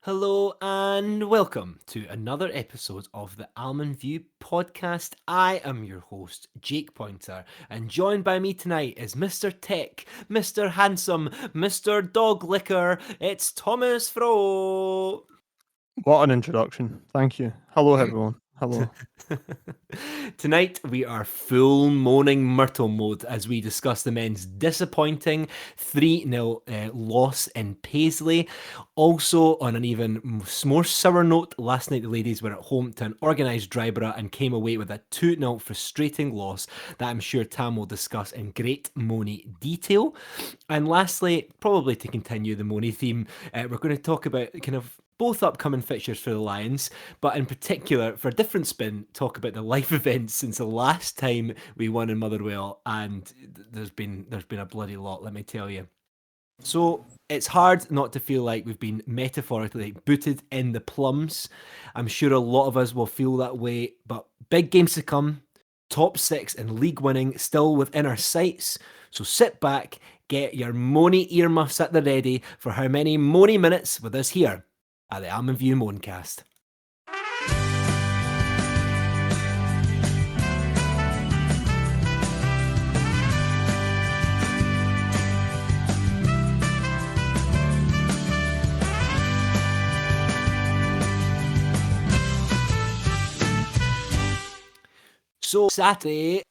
Hello and welcome to another episode of the Almond View podcast. I am your host, Jake Pointer, and joined by me tonight is Mr. Tech, Mr. Handsome, Mr. Dog Licker. It's Thomas Fro. What an introduction. Thank you. Hello, everyone. Hello. Tonight we are full moaning Myrtle mode as we discuss the men's disappointing 3-0 loss in Paisley. Also, on an even more sour note, last night the ladies were at home to an organised Dryborough and came away with a 2-0 frustrating loss that I'm sure Tam will discuss in great moany detail. And lastly, probably to continue the moany theme, we're going to talk about kind of both upcoming fixtures for the Lions, but in particular, for a different spin, talk about the life events since the last time we won in Motherwell, and there's been a bloody lot, let me tell you. So it's hard not to feel like we've been metaphorically booted in the plums. I'm sure a lot of us will feel that way, but big games to come, top 6 and league winning still within our sights. So sit back, get your moany earmuffs at the ready for how many moany minutes with us here at the Almond View Moancast. So Saturday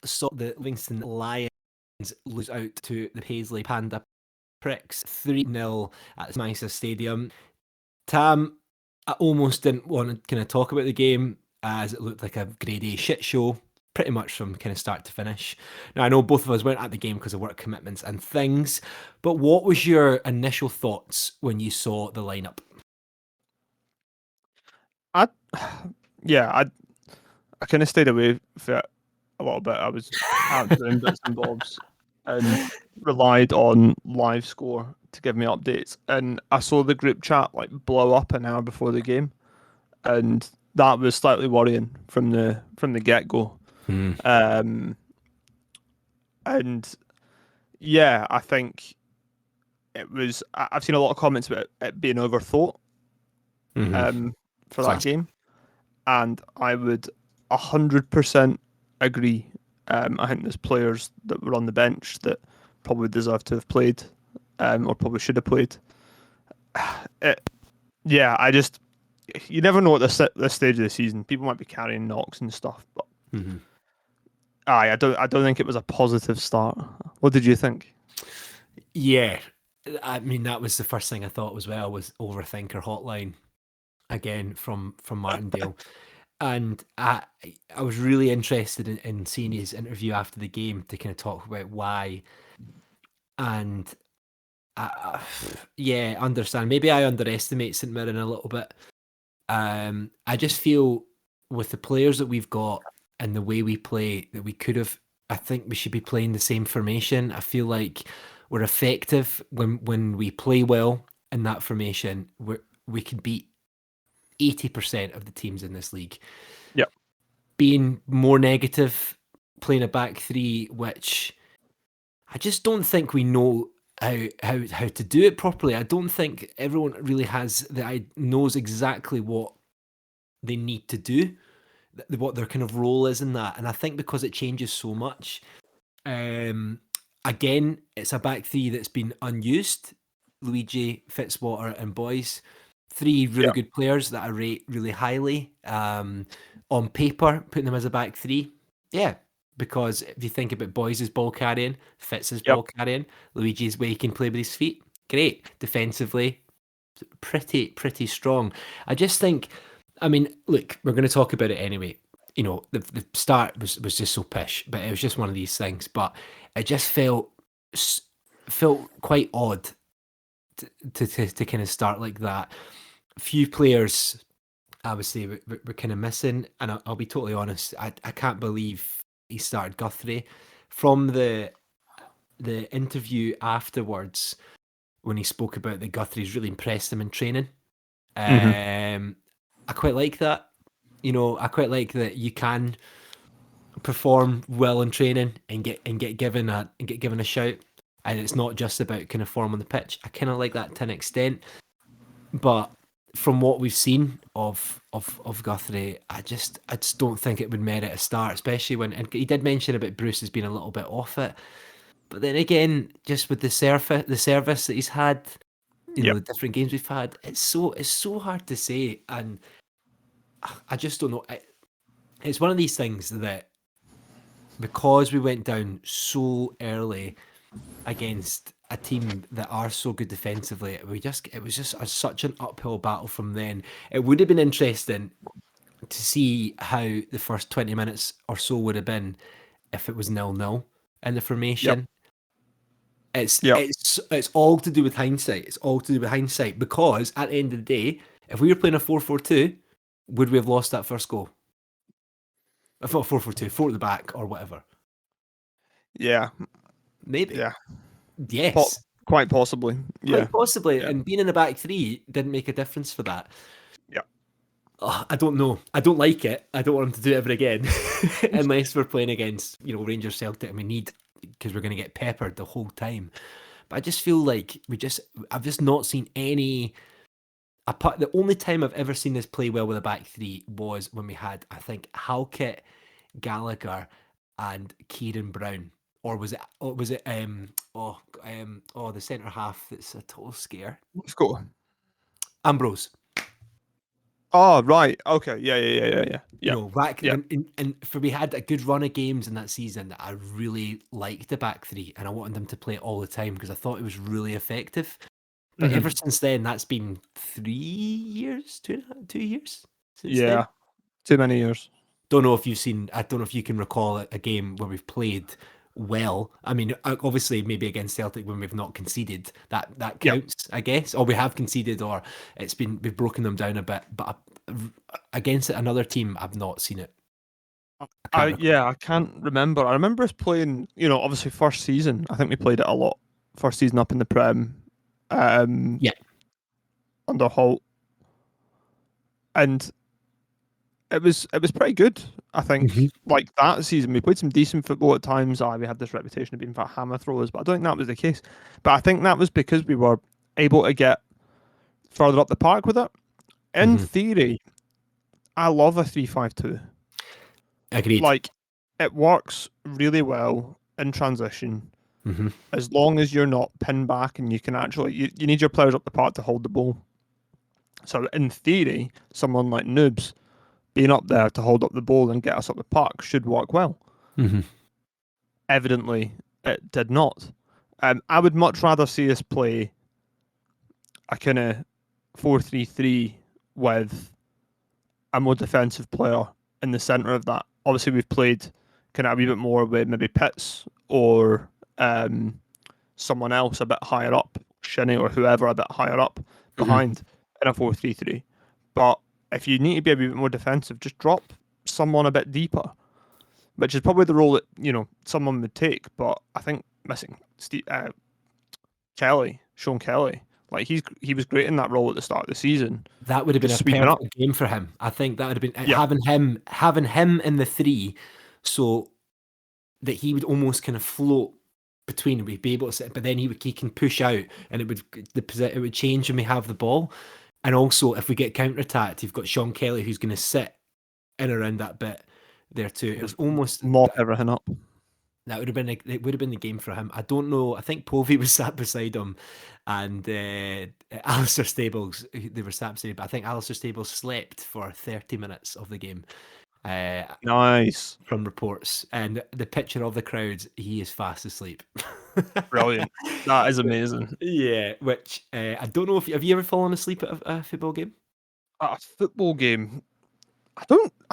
saw the Livingston Lions lose out to the Paisley Panda Pricks 3-0 at the Manchester Stadium. Tam, I almost didn't want to kind of talk about the game as it looked like a grade A shit show, pretty much from kind of start to finish. Now, I know both of us weren't at the game because of work commitments and things, but what was your initial thoughts when you saw the lineup? I kind of stayed away for it a little bit. I was out doing bits and bobs and relied on live score to give me updates. And I saw the group chat like blow up an hour before the game, and that was slightly worrying from the get go. And yeah, I think it was. I've seen a lot of comments about it being overthought for that game, and I would 100% agree. I think there's players that were on the bench that probably deserve to have played, or probably should have played. You never know at this stage of the season. People might be carrying knocks and stuff, but I don't think it was a positive start. What did you think? Yeah, I mean, that was the first thing I thought as well, was Overthinker Hotline, again, from Martindale. And I was really interested in seeing his interview after the game to kind of talk about why. And understand. Maybe I underestimate St Mirren a little bit. I just feel with the players that we've got and the way we play that we could have. I think we should be playing the same formation. I feel like we're effective when we play well in that formation. We can beat 80% of the teams in this league. Yeah. Being more negative, playing a back three, which I just don't think we know how to do it properly. I don't think everyone really knows exactly what they need to do, what their kind of role is in that. And I think because it changes so much, again, it's a back three that's been unused. Luigi, Fitzwater, and Boyce. 3 really good players that I rate really highly. On paper, putting them as a back three, yeah. Because if you think about Boyce's ball carrying, Fitz's ball carrying, Luigi's way he can play with his feet, great. Defensively, pretty strong. I just think, I mean, look, we're going to talk about it anyway. You know, the start was just so pish, but it was just one of these things. But it just felt quite odd to kind of start like that. Few players, I would say, we're kind of missing, and I'll be totally honest. I can't believe he started Guthrie. From the interview afterwards, when he spoke about that Guthrie's really impressed him in training. I quite like that. You know, I quite like that you can perform well in training and get given a shout, and it's not just about kind of form on the pitch. I kind of like that to an extent, but from what we've seen of Guthrie, I just don't think it would merit a start, especially when, and he did mention about Bruce has been a little bit off it. But then again, just with the service that he's had, Yep. the different games we've had, it's so hard to say, and I just don't know. It's one of these things that because we went down so early against a team that are so good defensively, it was just such an uphill battle from then. It would have been interesting to see how the first 20 minutes or so would have been if it was 0-0 in the Yep. formation. It's Yep. it's all to do with hindsight. It's all to do with hindsight because at the end of the day, if we were playing a 4-4-2, would we have lost that first goal? If not 4-4-2, 4 at the back or whatever. Yeah. Maybe. Yeah. Yes. Quite possibly. Yeah. Quite possibly. Yeah. And being in the back three didn't make a difference for that. Yeah. Oh, I don't know. I don't like it. I don't want him to do it ever again. Unless we're playing against, Rangers Celtic and we need, because we're going to get peppered the whole time. But I just feel like I've just not seen any. The only time I've ever seen this play well with a back three was when we had, I think, Halkett, Gallagher, and Kieran Brown. Or was it? The centre half that's a total scare. Let's go. Ambrose. Oh, right. Okay. Yeah. Back Yeah. and for we had a good run of games in that season that I really liked the back three, and I wanted them to play it all the time because I thought it was really effective. But ever since then, that's been 3 years, 2 years since then. Yeah. Too many years. I don't know if you can recall a game where we've played well. I mean, obviously, maybe against Celtic when we've not conceded, that counts, I guess. Or we have conceded, or we've broken them down a bit. But against another team, I've not seen it. I can't remember. I remember us playing, obviously first season. I think we played it a lot. First season up in the Prem. Yeah. Under Holt. And it was pretty good, I think. Like that season, we played some decent football at times. We had this reputation of being fat hammer throwers, but I don't think that was the case. But I think that was because we were able to get further up the park with it. In theory, I love a 3-5-2. Agreed. Like, it works really well in transition. As long as you're not pinned back and you can actually, you need your players up the park to hold the ball. So in theory, someone like Noobs being up there to hold up the ball and get us up the park should work well. Evidently, it did not. I would much rather see us play a kind of 4-3-3 with a more defensive player in the centre of that. Obviously, we've played kind of a wee bit more with maybe Pitts or someone else a bit higher up, Shinnie or whoever a bit higher up behind in a 4-3-3. But if you need to be a wee bit more defensive, just drop someone a bit deeper, which is probably the role that someone would take. But I think missing Sean Kelly, like he was great in that role at the start of the season. That would have been a perfect game for him. I think that would have been having him in the three, so that he would almost kind of float between. We'd be able to sit, but then he can push out, and it would change when we have the ball. And also, if we get counter-attacked, you've got Sean Kelly who's going to sit in around that bit there too. It was almost mop everything up. It would have been the game for him. I don't know. I think Povey was sat beside him, and Alistair Stables. They were sat beside him, but I think Alistair Stables slept for 30 minutes of the game. Nice. From reports, and the picture of the crowds, he is fast asleep. Brilliant. That is amazing. Yeah, which I don't know if have you ever fallen asleep at a football game? At a football game, I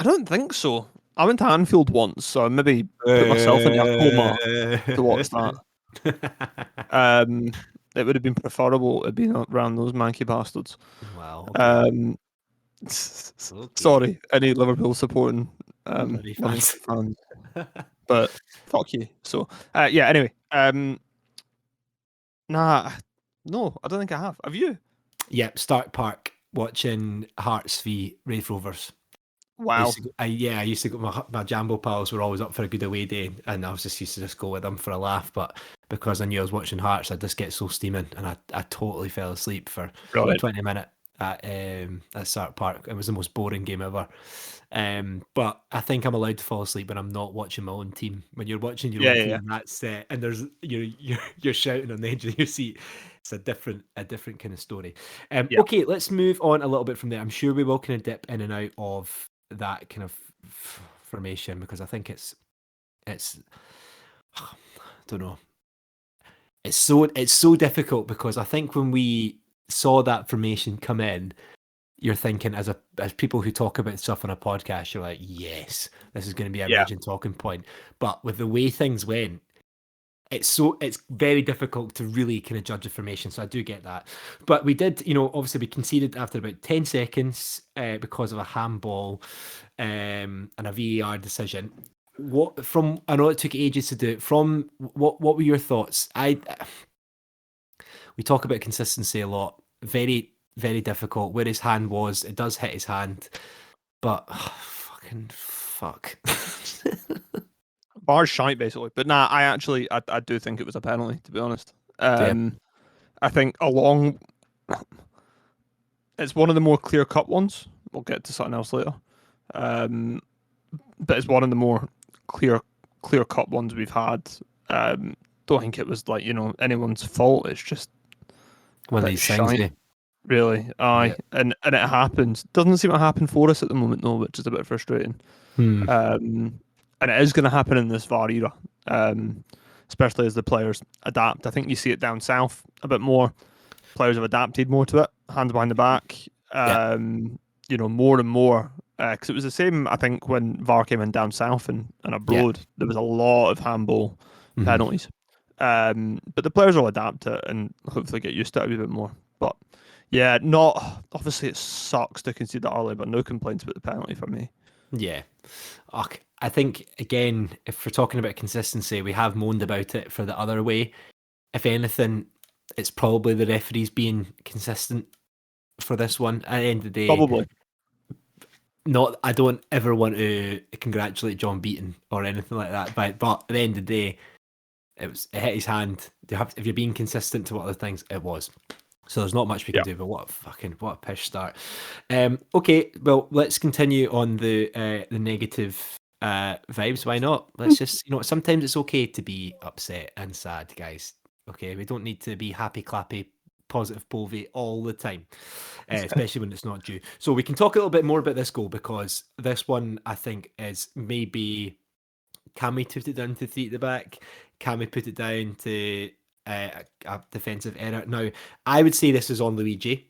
don't think so. I went to Anfield once, so I maybe put myself in a coma to watch that. It would have been preferable to be around those manky bastards. Wow. Okay. Sorry, any Liverpool supporting fans. But fuck you. So yeah. Anyway, no, I don't think I have. Have you? Yep. Stark Park watching Hearts v Wraith Rovers. Wow. I used to go. My Jambo pals were always up for a good away day, and I was used to go with them for a laugh. But because I knew I was watching Hearts, I'd just get so steaming, and I totally fell asleep for 20 minutes. at Fir Park. It was the most boring game ever. But I think I'm allowed to fall asleep when I'm not watching my own team. When you're watching your Yeah, own yeah, yeah. team, that's and there's you're shouting on the edge of your seat. It's a different kind of story. Yeah. Okay, let's move on a little bit from there. I'm sure we will kind of dip in and out of that kind of formation because I think it's I don't know. It's so difficult because I think when we saw that formation come in, you're thinking as people who talk about stuff on a podcast, you're like, yes, this is going to be a Yeah. raging talking point. But with the way things went, it's very difficult to really kind of judge the formation. So I do get that. But we did, obviously we conceded after about 10 seconds because of a handball and a VAR decision. I know it took ages to do it. From what were your thoughts? We talk about consistency a lot. Very, very difficult. Where his hand was, it does hit his hand, but fucking fuck. Bar's shite basically, but nah, I do think it was a penalty to be honest. Yeah, I think it's one of the more clear cut ones. We'll get to something else later. Um, but it's one of the more clear cut ones we've had. Don't think it was like anyone's fault. It's just a one of bit these things. shite, really. Yeah. Aye, and it happens. Doesn't seem to happen for us at the moment though, which is a bit frustrating. Hmm. And it is going to happen in this VAR era, especially as the players adapt. I think you see it down south a bit more. Players have adapted more to it, hands behind the back, Yeah. more and more. Because it was the same, I think, when VAR came in down south and Yeah. abroad, there was a lot of handball Mhm. penalties. But the players will adapt to it and hopefully get used to it a wee bit more. But yeah, not obviously it sucks to concede that early, but no complaints about the penalty for me. Yeah. I think, again, if we're talking about consistency, we have moaned about it for the other way. If anything, it's probably the referees being consistent for this one. At the end of the day, Probably. I don't ever want to congratulate John Beaton or anything like that, but at the end of the day, it hit his hand. If you're being consistent to what other things, it was. So there's not much we can do, but what a pish start. Okay, well, let's continue on the negative vibes. Why not? Let's just, sometimes it's okay to be upset and sad, guys. Okay, we don't need to be happy, clappy, positive, povey all the time, especially when it's not due. So we can talk a little bit more about this goal because this one, I think, is maybe, can we put it down to three at the back? Can we put it down to a defensive error? Now, I would say this is on Luigi.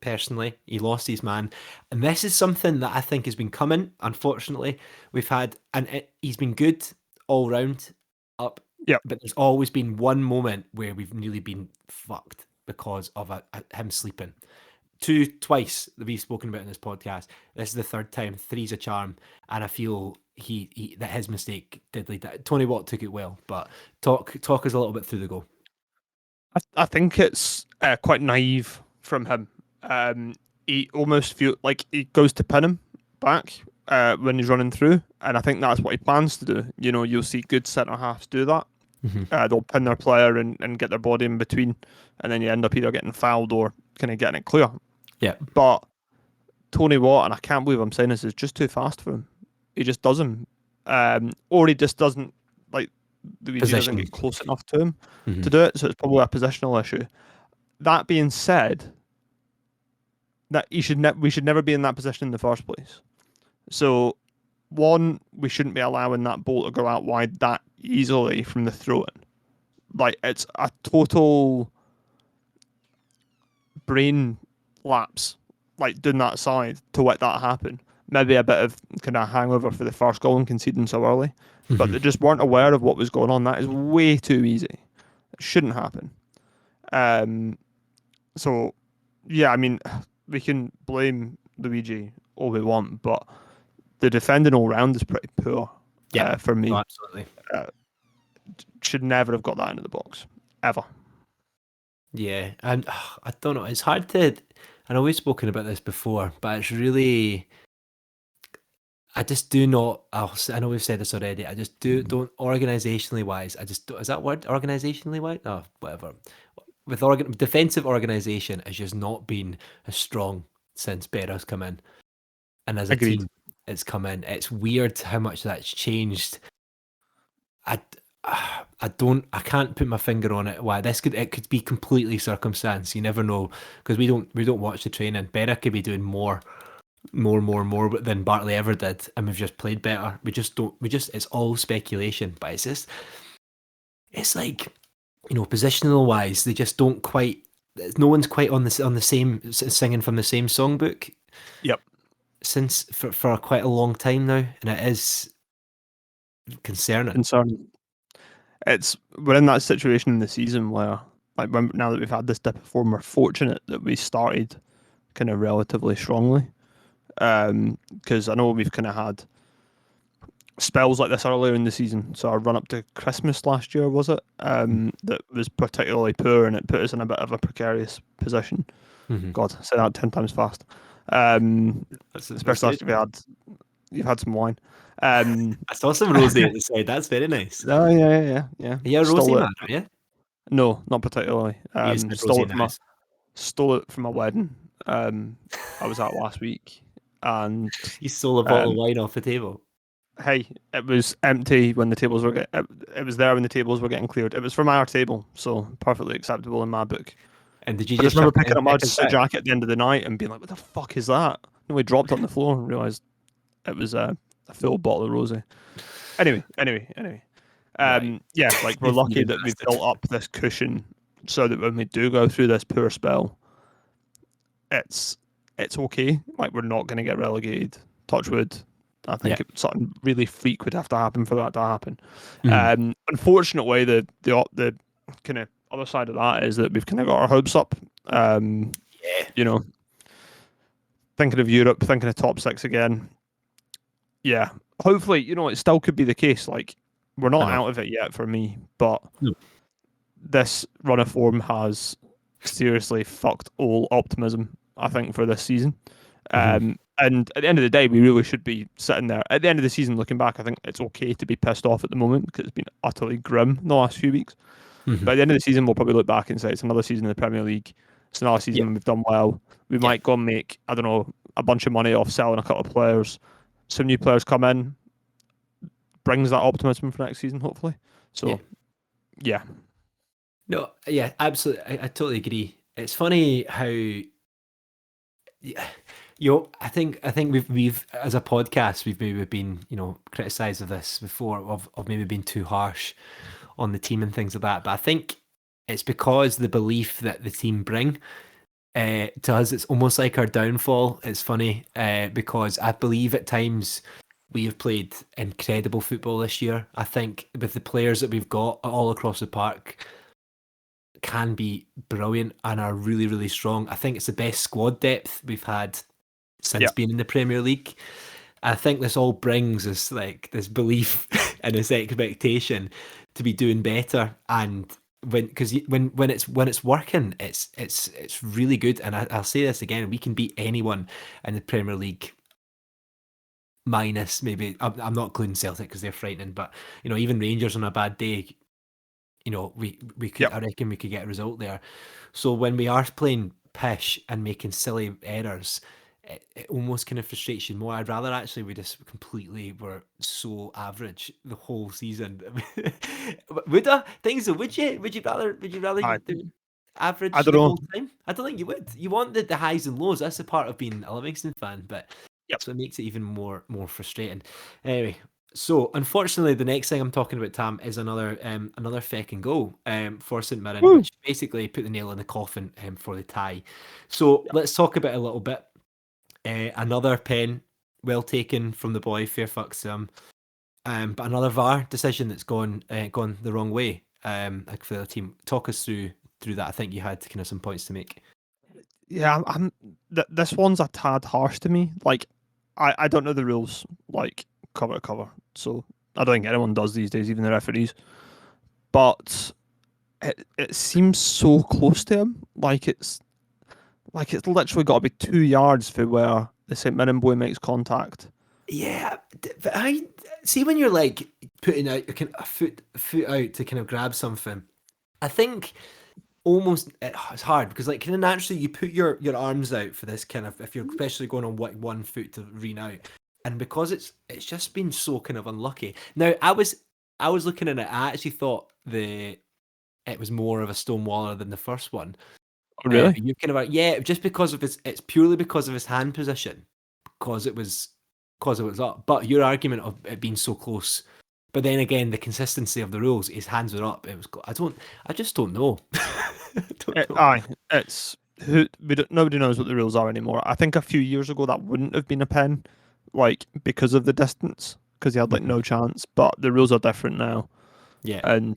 Personally, he lost his man, and this is something that I think has been coming. Unfortunately, we've had, and he's been good all round up. Yeah. But there's always been one moment where we've nearly been fucked because of him sleeping. Twice that we've spoken about in this podcast. This is the third time. Three's a charm, and I feel that his mistake did lead that. Tony Watt took it well, but talk us a little bit through the goal. I think it's quite naive from him. He almost feels like he goes to pin him back when he's running through, and I think that's what he plans to do. You'll see good centre halves do that. Mm-hmm. They'll pin their player and get their body in between, and then you end up either getting fouled or kind of getting it clear. Yeah. But Tony Watt, and I can't believe I'm saying this, is just too fast for him. He just doesn't, or he just doesn't Luigi doesn't get close enough to him to do it. So it's probably a positional issue. That being said, that we should never be in that position in the first place. So, one, we shouldn't be allowing that ball to go out wide that easily from the throw-in. Like, it's a total brain lapse, like doing that side to let that happen. Maybe a bit of kind of hangover for the first goal and conceding so early, but they just weren't aware of what was going on. That is way too easy. It shouldn't happen. So, yeah, I mean, we can blame Luigi all we want, but the defending all round is pretty poor. Yeah, for me, absolutely. Should never have got that into the box ever. Yeah, and I don't know. It's hard to. I know we've spoken about this before, but it's really. I just do not. I know we've said this already. I just don't organizationally wise. I just don't, is that word organizationally wise? Oh, whatever. with defensive organisation has just not been as strong since Berra's come in, and as a Agreed. team, it's come in. It's weird how much that's changed. I can't put my finger on it. Why it could be completely circumstance. You never know because we don't watch the training. Berra could be doing more than Bartley ever did, and we've just played better. We just don't. It's all speculation, but it's like, positional wise, they just don't quite. No one's quite on the same singing from the same songbook. Yep. Since for quite a long time now, and it is concerning. We're in that situation in the season where, like, now that we've had this dip of form, we're fortunate that we started kind of relatively strongly. Because I know we've kind of had spells like this earlier in the season. So our run up to Christmas last year, was it? That was particularly poor, and it put us in a bit of a precarious position. Mm-hmm. God, I said that 10 times fast. Especially after you've had some wine. I saw some rosé at the side. That's very nice. Oh yeah. Are you a rosé man, are you? No, not particularly. You said rosé, nice. Stole it from a wedding. I was at last week, and You stole a bottle of wine off the table. Hey, it was empty when the tables were it was there when the tables were getting cleared. It was from our table, so perfectly acceptable in my book. And did you But just I remember picking up my jacket jacket at the end of the night and being like, "What the fuck is that?" And we dropped it on the floor and realised it was a full bottle of rosé. Anyway. Right. Yeah, like we're lucky that we've built up this cushion so that when we do go through this poor spell, it's okay. Like we're not going to get relegated. Touch wood. I think something really freak would have to happen for that to happen. Unfortunately, the kind of other side of that is that we've kind of got our hopes up. Thinking of Europe, thinking of top six again. Yeah, hopefully, it still could be the case. Like we're not out of it yet for me, but this run of form has seriously fucked all optimism, I think, for this season. And at the end of the day, we really should be sitting there. At the end of the season, looking back, I think it's okay to be pissed off at the moment because it's been utterly grim in the last few weeks. But at the end of the season, we'll probably look back and say it's another season in the Premier League. It's another season when we've done well. We might go and make, I don't know, a bunch of money off selling a couple of players. Some new players come in, brings that optimism for next season, hopefully. So, yeah. No, yeah, absolutely. I totally agree. It's funny how, I think we've as a podcast we've maybe been criticised of this before of maybe being too harsh on the team and things like that. But I think it's because the belief that the team bring to us, it's almost like our downfall. It's funny because I believe at times we have played incredible football this year. I think with the players that we've got all across the park can be brilliant and are really, really strong. I think it's the best squad depth we've had since being in the Premier League. I think this all brings us like this belief and this expectation to be doing better, and when it's working, it's really good. And I'll say this again: we can beat anyone in the Premier League, minus maybe I'm not including Celtic because they're frightening, but even Rangers on a bad day, we could I reckon we could get a result there. So when we are playing pish and making silly errors, it almost kind of frustrates you more. I'd rather actually we just completely were so average the whole season. Would I think so? Would you? Would you rather do average I don't the know. whole time? I don't think you would. You want the highs and lows. That's the part of being a Livingston fan, but so it makes it even more frustrating. Anyway, so unfortunately, the next thing I'm talking about, Tam, is another fecking goal for St Mirren, which basically put the nail in the coffin for the tie. So let's talk about it a little bit. Another pen, well taken from the boy, fair fucks to him. But another VAR decision that's gone the wrong way. Like for the team, talk us through that. I think you had kind of some points to make. Yeah, this one's a tad harsh to me. Like, I don't know the rules like cover to cover, so I don't think anyone does these days, even the referees. But it seems so close to him, like it's literally got to be 2 yards for where the St Mirren boy makes contact. Yeah, but I see when you're like putting out a foot out to kind of grab something. I think almost it's hard because like kind of naturally you put your arms out for this kind of if you're especially going on what one foot to rean out, and because it's just been so kind of unlucky. Now I was looking at it. I actually thought the it was more of a stonewaller than the first one. Oh, really? But you kind of are, yeah, just because of his it's purely because of his hand position because it was up. But your argument of it being so close. But then again, the consistency of the rules, his hands were up. It was. I just don't know. I don't know. Aye, it's who we don't, nobody knows what the rules are anymore. I think a few years ago that wouldn't have been a pen, like because of the distance, because he had like Mhm. no chance. But the rules are different now, Yeah. and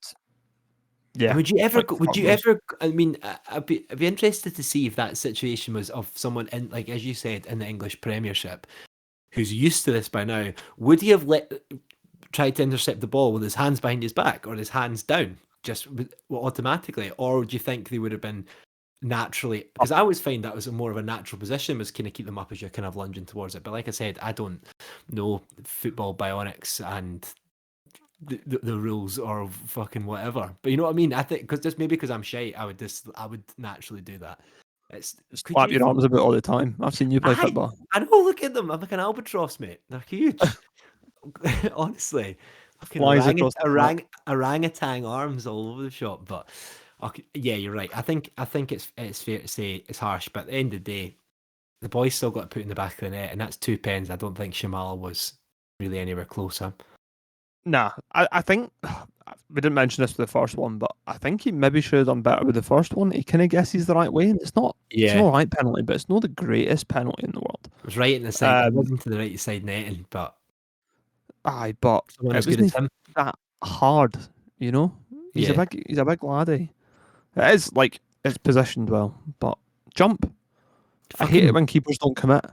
And yeah, would you ever like go, would fuck you knows. ever, I mean, I'd be interested to see if that situation was of someone in, like, as you said, in the English Premiership, who's used to this by now. Would he have tried to intercept the ball with his hands behind his back or his hands down, just well, automatically? Or do you think they would have been naturally, because I always find that was a more of a natural position, was kind of keep them up as you're kind of lunging towards it. But like I said, I don't know football bionics and the rules or fucking whatever. But you know what I mean? I think because just maybe because I'm shy, I would naturally do that. It's Just could flap you? your arms about all the time. I've seen you play I football. I know. Look at them. I'm like an albatross, mate. They're huge. Honestly, fucking Flies across the park. orangutan arms all over the shop. But okay, yeah, you're right. I think it's fair to say it's harsh, but at the end of the day, the boys still got to put in the back of the net, and that's 2 pens. I don't think Shamal was really anywhere closer. Nah, I think we didn't mention this with the first one, but I think he maybe should have done better with the first one. He kind of guesses the right way, and it's Yeah, not right penalty, but it's not the greatest penalty in the world. it was right in the side. It Um, wasn't to the right side netting, but aye, but someone it as good as wasn't him. that hard, you know. Yeah, He's a big laddie. It is like it's positioned well, but jump. I hate it fucking when keepers don't commit.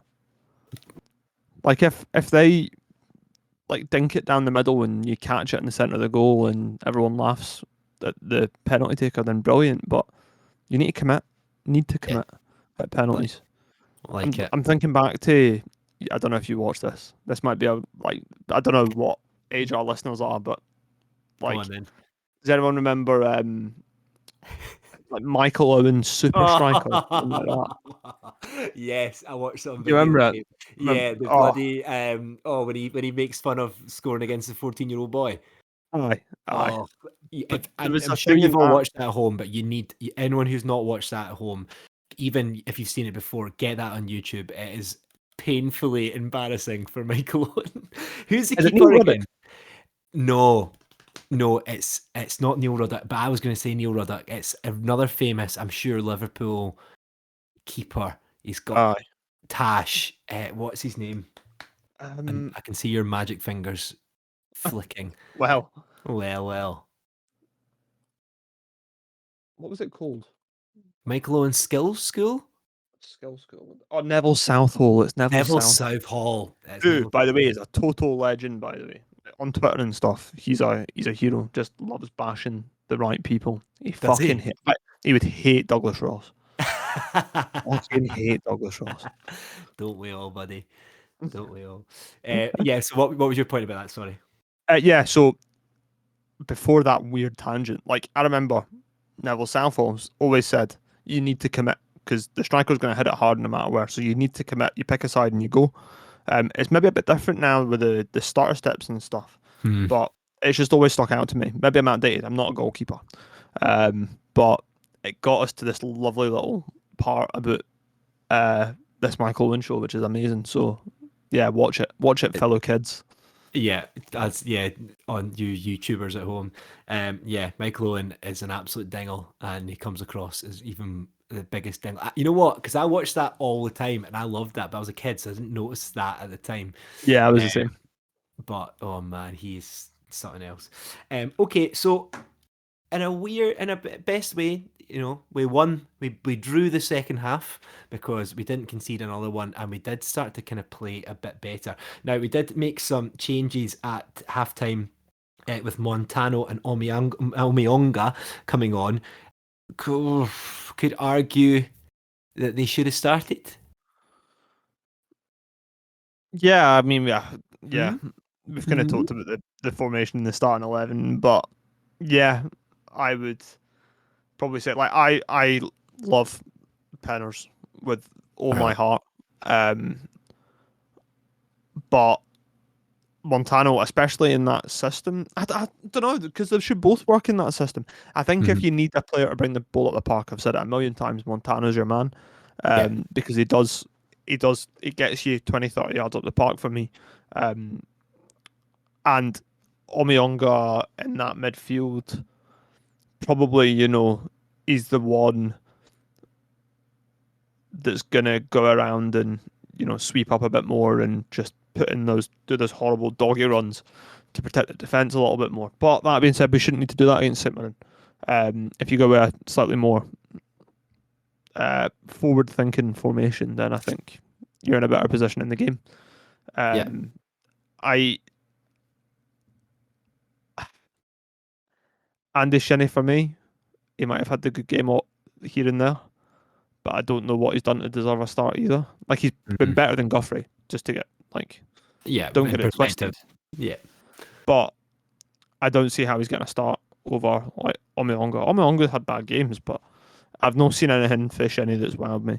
Like if they like dink it down the middle and you catch it in the centre of the goal and everyone laughs at the penalty taker, then brilliant. But you need to commit. Need to yeah, commit at like penalties. like it. I'm thinking back to I don't know if you watched this. This might be a like I don't know what age our listeners are, but Go like on then. does anyone remember like Michael Owen's Super Striker? Something like that. Yes, I watched some You remember it? videotape. Yeah, the Oh, bloody when he makes fun of scoring against a 14-year-old boy. aye, aye. Oh, But if there I'm, was I'm a sure thing you've in all that. watched that at home, but anyone who's not watched that at home, even if you've seen it before, get that on YouTube. It is painfully embarrassing for Michael Owen. Who's the Is it Neil keeper Ruddock? again? No, no, it's not Neil Ruddock, but I was going to say Neil Ruddock. It's another famous, I'm sure, Liverpool keeper. He's got Aye. Tash. What's his name? And Um. I can see your magic fingers flicking. Well, Well, well. what was it called? Michael Owen Skills School? Skill School. Oh, Neville Southall. It's Neville Neville South. Southall. That's Who, Neville. by the way, is a total legend. By the way, on Twitter and stuff, he's a hero. Just loves bashing the right people. He Does fucking he? hate. He would hate Douglas Ross. Fucking hate Douglas Ross. Don't we all, buddy? Don't we all? Yeah. So what was your point about that? Sorry. Yeah. So before that weird tangent, like I remember Neville Southall's always said you need to commit because the striker's going to hit it hard no matter where. So you need to commit. You pick a side and you go. It's maybe a bit different now with the starter steps and stuff, Hmm. but it's just always stuck out to me. Maybe I'm outdated. I'm not a goalkeeper, but it got us to this lovely little part about this Michael Owen show, which is amazing. So yeah, watch it, fellow kids. Yeah, as yeah, on you YouTubers at home. Yeah, Michael Owen is an absolute dingle, and he comes across as even the biggest dingle. You know what? Because I watched that all the time, and I loved that, but I was a kid, so I didn't notice that at the time. Yeah, I was Uh, the same. but oh man, he's something else. Okay, so in a best way, we won. We drew the second half because we didn't concede another one, and we did start to kind of play a bit better. Now we did make some changes at halftime with Montano and Omionga coming on. Could argue that they should have started. Yeah, I mean, yeah. Hmm. We've kind of Hmm. talked about the formation in the starting 11, but yeah, I would probably say like I love Penners with all my heart, but Montano, especially in that system, I don't know because they should both work in that system. I think if Mhm. you need a player to bring the ball up the park, I've said it a million times, Montano's your man, Yeah. because he gets you 20, 30 yards up the park for me, um, and Omiyonga in that midfield, probably he's the one that's gonna go around and sweep up a bit more and just do those horrible doggy runs to protect the defense a little bit more. But that being said, we shouldn't need to do that against St Mirren. If you go with a slightly more forward-thinking formation, then I think you're in a better position in the game. Yeah. I Andy Shinnie for me, he might have had the good game here and there, but I don't know what he's done to deserve a start either. Like he's been Mhm. better than Guthrie, just to get like Yeah. don't In get it perspective. twisted. Yeah. But I don't see how he's going to start over like Omiyonga. Omiyonga's had bad games, but I've not seen anything fish any that's wowed me,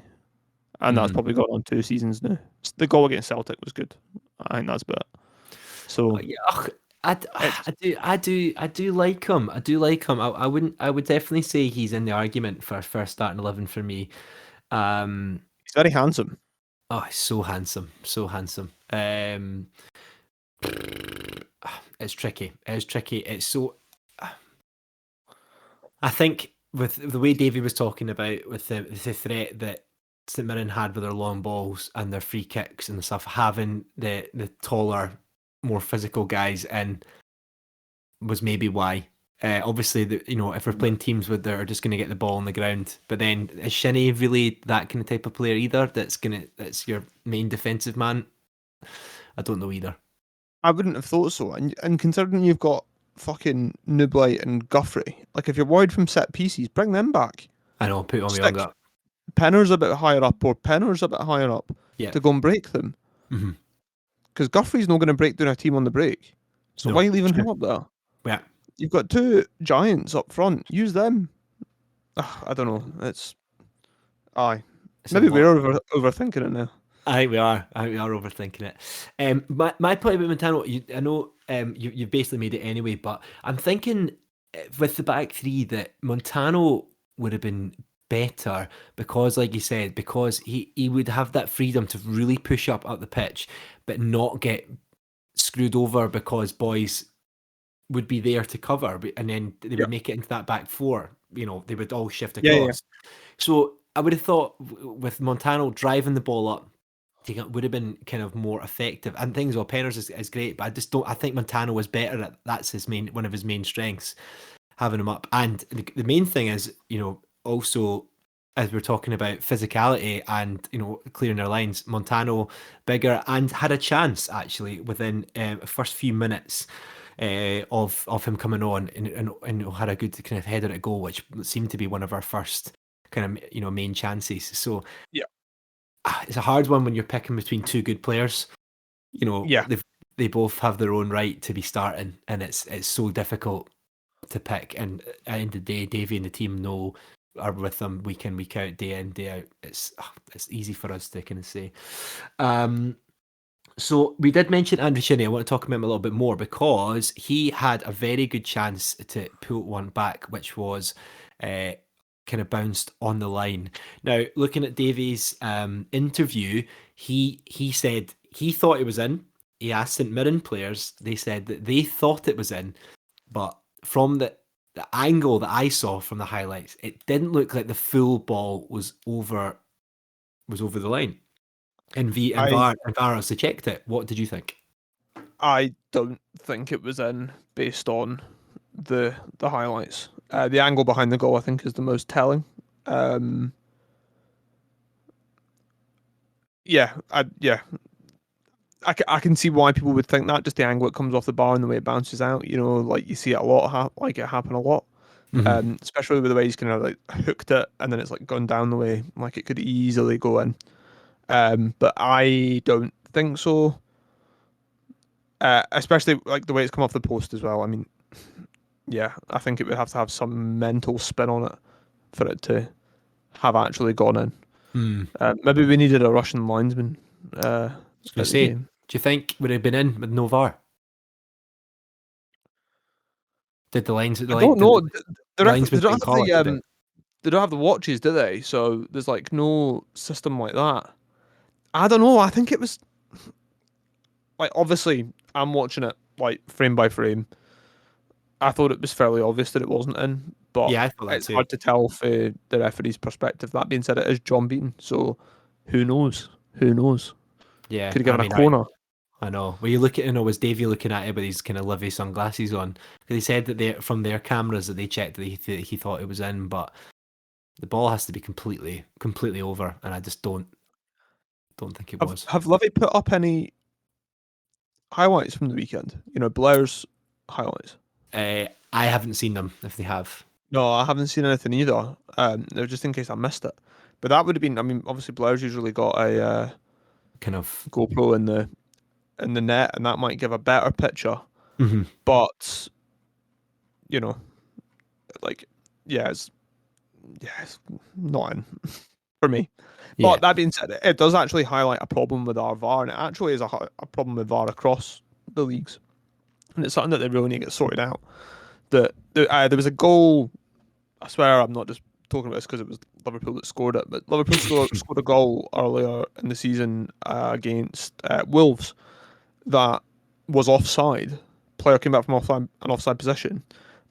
and that's Mhm. probably gone on 2 seasons now. The goal against Celtic was good. I think that's about it. So Yeah, ugh, it's I do like him. I do like him. I wouldn't. I would definitely say he's in the argument for first starting 11 for me. Um, he's very handsome. oh, he's so handsome, so handsome. It's tricky. It's tricky. It's so. I think with the way Davey was talking about with the threat that St Mirren had with their long balls and their free kicks and stuff, having the taller, more physical guys in was maybe why. Obviously, if we're playing teams with that are just going to get the ball on the ground, but then is Shinnie really that kind of type of player either? That's your main defensive man. I don't know either. I wouldn't have thought so. And considering you've got fucking Nublight and Guthrie, like if you're worried from set pieces, bring them back. I know, put on young Stick up. Penner's a bit higher up or Penner's a bit higher up Yeah. to go and break them. Hmm. Because Guthries not going to break down a team on the break. So why No, are you leaving true. him up there? Yeah. You've got two giants up front. Use them. Ugh, I don't know. It's aye. It's a Maybe we're lot. overthinking it now. I think we are. I think we are overthinking it. My point about Montano, I know you basically made it anyway, but I'm thinking with the back three that Montano would have been better because, like you said, because he would have that freedom to really push up the pitch, but not get screwed over because boys would be there to cover, and then they Yeah. would make it into that back four. They would all shift Yeah, yeah. across. So I would have thought with Montano driving the ball up would have been kind of more effective. And things well, Penners is great, but I just don't. I think Montano was better at that's his one of his main strengths, having him up. And the main thing is, also as we're talking about physicality and clearing their lines, Montano bigger and had a chance actually within first few minutes. Of him coming on and had a good kind of header at goal, which seemed to be one of our first kind of main chances. So Yeah. it's a hard one when you're picking between two good players. Yeah. They both have their own right to be starting, and it's so difficult to pick. And at the end of the day, Davey and the team know are with them week in, week out, day in, day out. It's easy for us to kind of say. So we did mention Andrew Shinnie. I want to talk about him a little bit more because he had a very good chance to pull one back, which was kind of bounced on the line. Now, looking at Davies' interview, he said he thought it was in. He asked St Mirren players. They said that they thought it was in, but from the angle that I saw from the highlights, it didn't look like the full ball was over the line. And V and I VAR and VAR also checked it. What did you think? I don't think it was in based on the highlights. The angle behind the goal, I think, is the most telling. Um, yeah, I can see why people would think that. Just the angle it comes off the bar and the way it bounces out. Like you see it a lot. Like it happen a lot. Mm-hmm. Especially with the way he's kind of like hooked it and then it's like gone down the way, like it could easily go in. But I don't think so. Especially like the way it's come off the post as well. I mean, yeah, I think it would have to have some mental spin on it. for it to have actually gone in. Hmm. Maybe we needed a Russian linesman I was going at to the say, game. do you think would have been in with no VAR? Did the lines, I don't did know. the They linesman don't didn't have call it, did it? they don't have the watches, do they? So there's like no system like that. I don't know. I think it was like obviously I'm watching it like frame by frame. I thought it was fairly obvious that it wasn't in, but Yeah, I thought that it's too. hard to tell for the referee's perspective. That being said, it is John Beaton, so who knows? Who knows? Yeah, Could have I given a mean, corner. I know. Well, you look at, was Davey looking at it with his kind of Livy sunglasses on? Because he said that they, from their cameras that they checked, that he thought it was in, but the ball has to be completely over, and I just don't think it was. Have Livy put up any highlights from the weekend? Blair's highlights. I haven't seen them. If they have, No, I haven't seen anything either. Just in case I missed it. But that would have been. I mean, obviously Blair's usually got a kind of. GoPro in the net, and that might give a better picture. Mhm. But you know, like, yeah, it's not in for me. Yeah. But that being said, it does actually highlight a problem with our VAR, and it actually is a problem with VAR across the leagues, and it's something that they really need to get sorted out. There was a goal. I swear I'm not just talking about this because it was Liverpool that scored it, but Liverpool scored a goal earlier in the season against Wolves that was offside. Player came back from an offside position,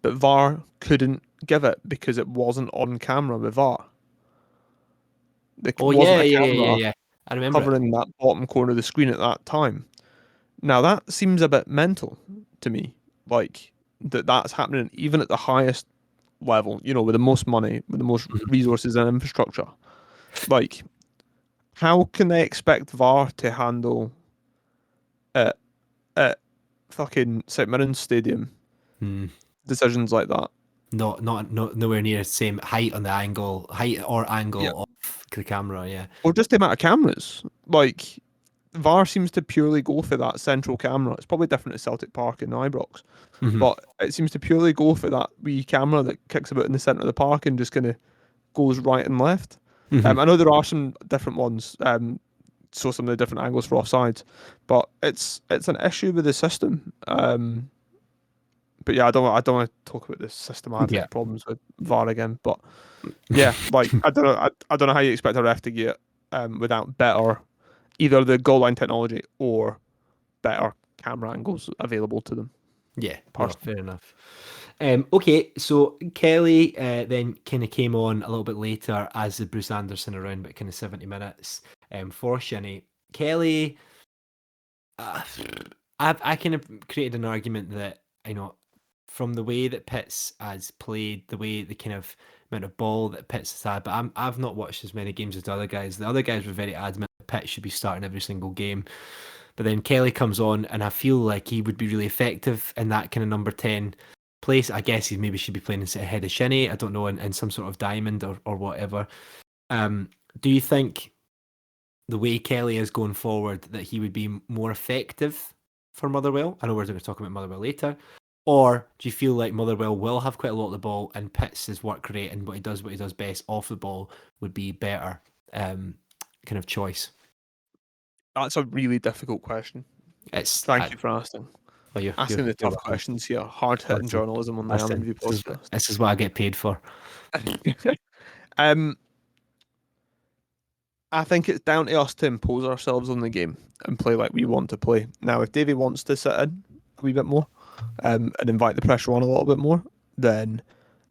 but VAR couldn't give it because it wasn't on camera with VAR. There Oh wasn't yeah, a yeah, yeah, yeah, camera yeah. I remember it. covering that bottom corner of the screen at that time. Now that seems a bit mental to me. Like that's happening even at the highest level, with the most money, with the most Mhm. resources and infrastructure. Like, how can they expect VAR to handle at at fucking St Mirren Stadium Hmm. decisions like that? Nowhere near the same height or Yeah. angle of the camera. Yeah. Or just the amount of cameras. Like, VAR seems to purely go for that central camera. It's probably different at Celtic Park and Ibrox, Hmm. but it seems to purely go for that wee camera that kicks about in the centre of the park and just kind of goes right and left. Hmm. I know there are some different ones, so some of the different angles for offsides, but it's an issue with the system. But yeah, I don't want to talk about the Yeah. systematic problems with VAR again. But yeah, like I don't know how you expect a ref to get without better either the goal line technology or better camera angles available to them. Yeah, no, Personally, fair enough. Okay, so Kelly then kind of came on a little bit later as the Bruce Anderson around about kind of 70 minutes for Shinny. Kelly, uh, I kind of created an argument that, from the way that Pitts has played, the way the kind of amount of ball that Pitts has had, but I've not watched as many games as the other guys. The other guys were very adamant that Pitts should be starting every single game. But then Kelly comes on, and I feel like he would be really effective in that kind of number 10 place. I guess he maybe should be playing ahead of Shinny. I don't know, in some sort of diamond or whatever. Do you think the way Kelly is going forward that he would be more effective for Motherwell? I know we're going to talk about Motherwell later. Or do you feel like Motherwell will have quite a lot of the ball and Pitts' work rate and what he does best off the ball would be better kind of choice? that's a really difficult question. It's Thank you for asking. well, Asking the you're tough welcome. questions here. Hard hitting Listen, journalism on the listen, View podcast. this is what I get paid for. um, I think it's down to us to impose ourselves on the game and play like we want to play. Now, if Davey wants to sit in a wee bit more, and invite the pressure on a little bit more, then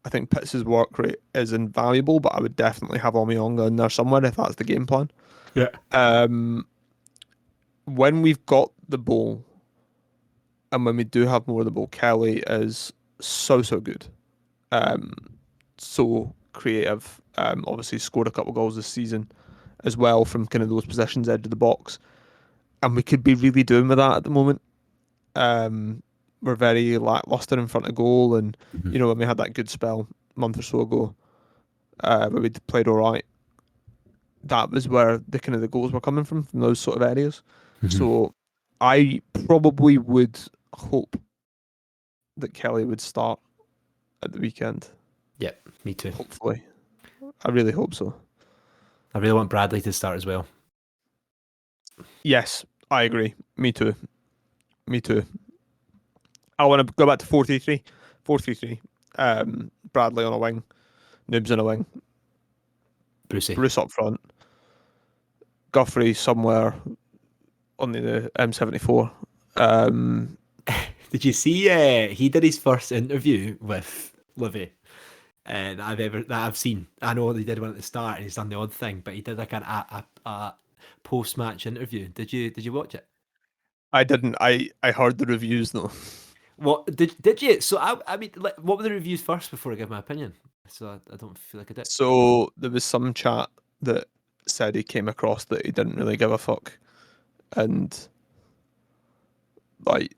I think Pitts' work rate is invaluable. But I would definitely have Omiyonga in there somewhere if that's the game plan. Yeah. Um, when we've got the ball, and when we do have more of the ball, Kelly is so good. Um, so creative. Obviously scored a couple of goals this season as well from kind of those possessions edge of the box, and we could be really doing with that at the moment. Um, we're very lackluster in front of goal, and Mhm. when we had that good spell a month or so ago, where we played all right, that was where the kind of the goals were coming from those sort of areas. Mhm. So I probably would hope that Kelly would start at the weekend. Yeah, me too. Hopefully. I really hope so. I really want Bradley to start as well. Yes, I agree. Me too. Me too. I want to go back to 4-3-3. 4-3-3. Bradley on a wing, Noobs on a wing, Brucey. Bruce up front, Guthrie somewhere on the M74. Did you see? He did his first interview with Livy that I've seen. I know he did one at the start, and he's done the odd thing, but he did like a post match interview. Did you watch it? I didn't. I heard the reviews though. What did you? So I mean, like, what were the reviews first before I give my opinion? So I don't feel like a dick. So there was some chat that said he came across that he didn't really give a fuck, and like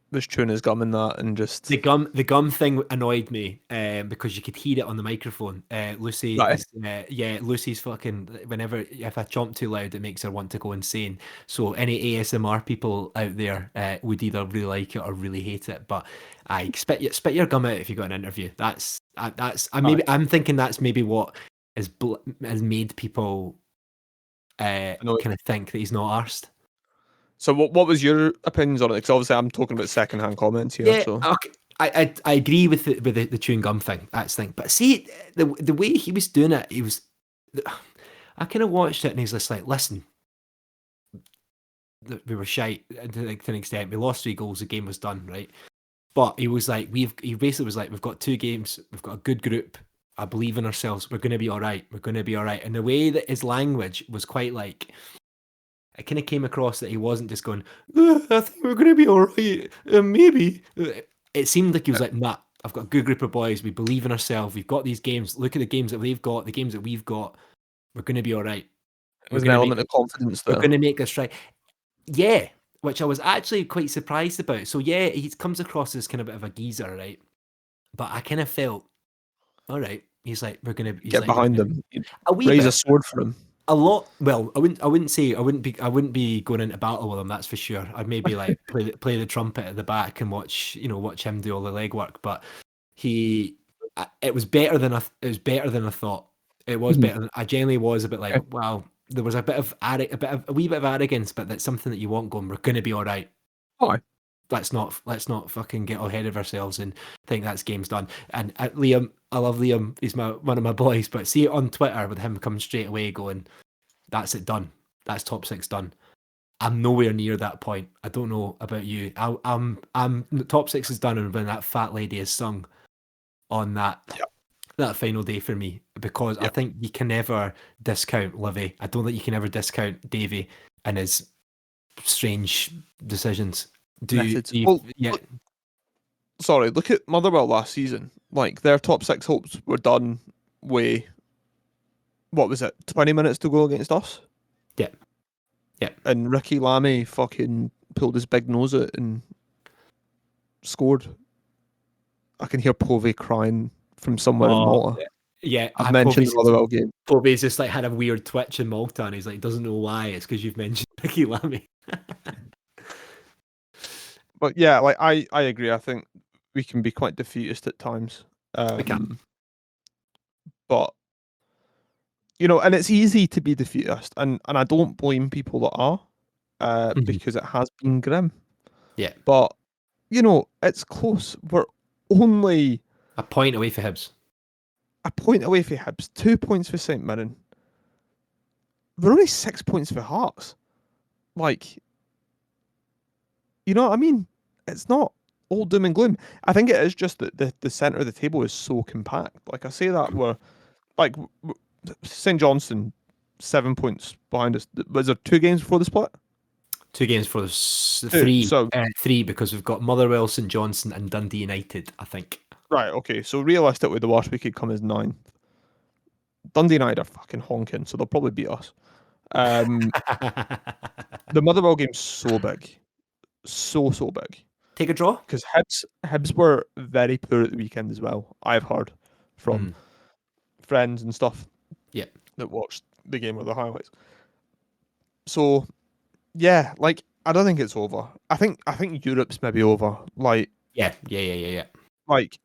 was chewing his gum in that, and just The gum thing annoyed me because you could hear it on the microphone. Lucy right. is yeah, Lucy's fucking whenever if I chomp too loud, it makes her want to go insane. So any ASMR people out there would either really like it or really hate it. But I spit your gum out if you got an interview. Aye. I'm thinking that's maybe what has made people I know. kind of think that he's not arsed. So what was your opinions on it? Because obviously I'm talking about second-hand comments here. Yeah, So okay. I agree with the chewing gum thing. That's the thing. But see, the way he was doing it, he was. I kind of watched it and he's just like, listen, we were shite to an extent. We lost 3 goals. The game was done, right? But he was like, he basically was like, we've got 2 games. We've got a good group. I believe in ourselves. We're going to be all right. We're going to be all right. And the way that his language was quite like, it kind of came across that he wasn't just going, I think we're going to be all right. Maybe. It seemed like he was like, nah, I've got a good group of boys. We believe in ourselves. We've got these games. Look at the games that they've got, the games that we've got. We're going to be all right. We're there's an going to make element of confidence we're there. going to make this right. Yeah, which I was actually quite surprised about. So yeah, he comes across as kind of a bit of a geezer, right? But I kind of felt, all right. He's Get like, we're behind gonna them. a wee Raise a bit. sword for him. A lot. Well, I wouldn't be going into battle with him. That's for sure. I'd maybe like play the trumpet at the back and watch him do all the legwork. But it was better than it was better than I thought. It was Mhm. better. I genuinely was a bit like, Okay. wow. There was a wee bit of arrogance, but that's something that you want going. We're gonna be all right. Aye. Let's not fucking get ahead of ourselves and think that's game's done. And Liam, I love Liam. He's one of my boys. But see it on Twitter with him coming straight away going, "That's it done. That's top 6 done." I'm nowhere near that point. I don't know about you. I'm top 6 is done, and when that fat lady is sung on Yep. that final day for me, because I Yep. think you can never discount Livy. I don't think you can ever discount Davy and his strange decisions. Methods. Well, Yeah, sorry. Look at Motherwell last season. Like their top 6 hopes were done way. What was it? 20 minutes to go against us, yeah, yeah. and Ricky Lamy fucking pulled his big nose out and scored. I can hear Povey crying from somewhere in Oh, Malta. yeah. I've mentioned the Motherwell game. Kobe's just like had a weird twitch in Malta, and he's like doesn't know why. It's because you've mentioned Ricky Lamy. But yeah, like I agree. I think we can be quite defeatist at times. We can. But and it's easy to be defeatist, and I don't blame people that are, Mhm. because it has been grim. Yeah, But it's close. We're only a point away for Hibs. a point away for Hibs, 2 points for St Mirren. We're only 6 points for Hearts. Like, you know what I mean? It's not all doom and gloom. I think it is just that the centre of the table is so compact. Like I say that we're like St Johnstone 7 points behind us. Was there 2 games before the split? 2 games for the Two. three. So Three because we've got Motherwell, St Johnstone, and Dundee United. I think. right, okay. So realistically, the worst we could come is 9th. Dundee United are fucking honking, so they'll probably beat us. The Motherwell game's so big, so big. Take a draw. Because Hibs were very poor at the weekend as well. I've heard from Mm. friends and stuff Yeah, that watched the game or the highlights. So yeah, like I don't think it's over. I think Europe's maybe over. Like yeah, yeah, yeah, yeah, yeah. like,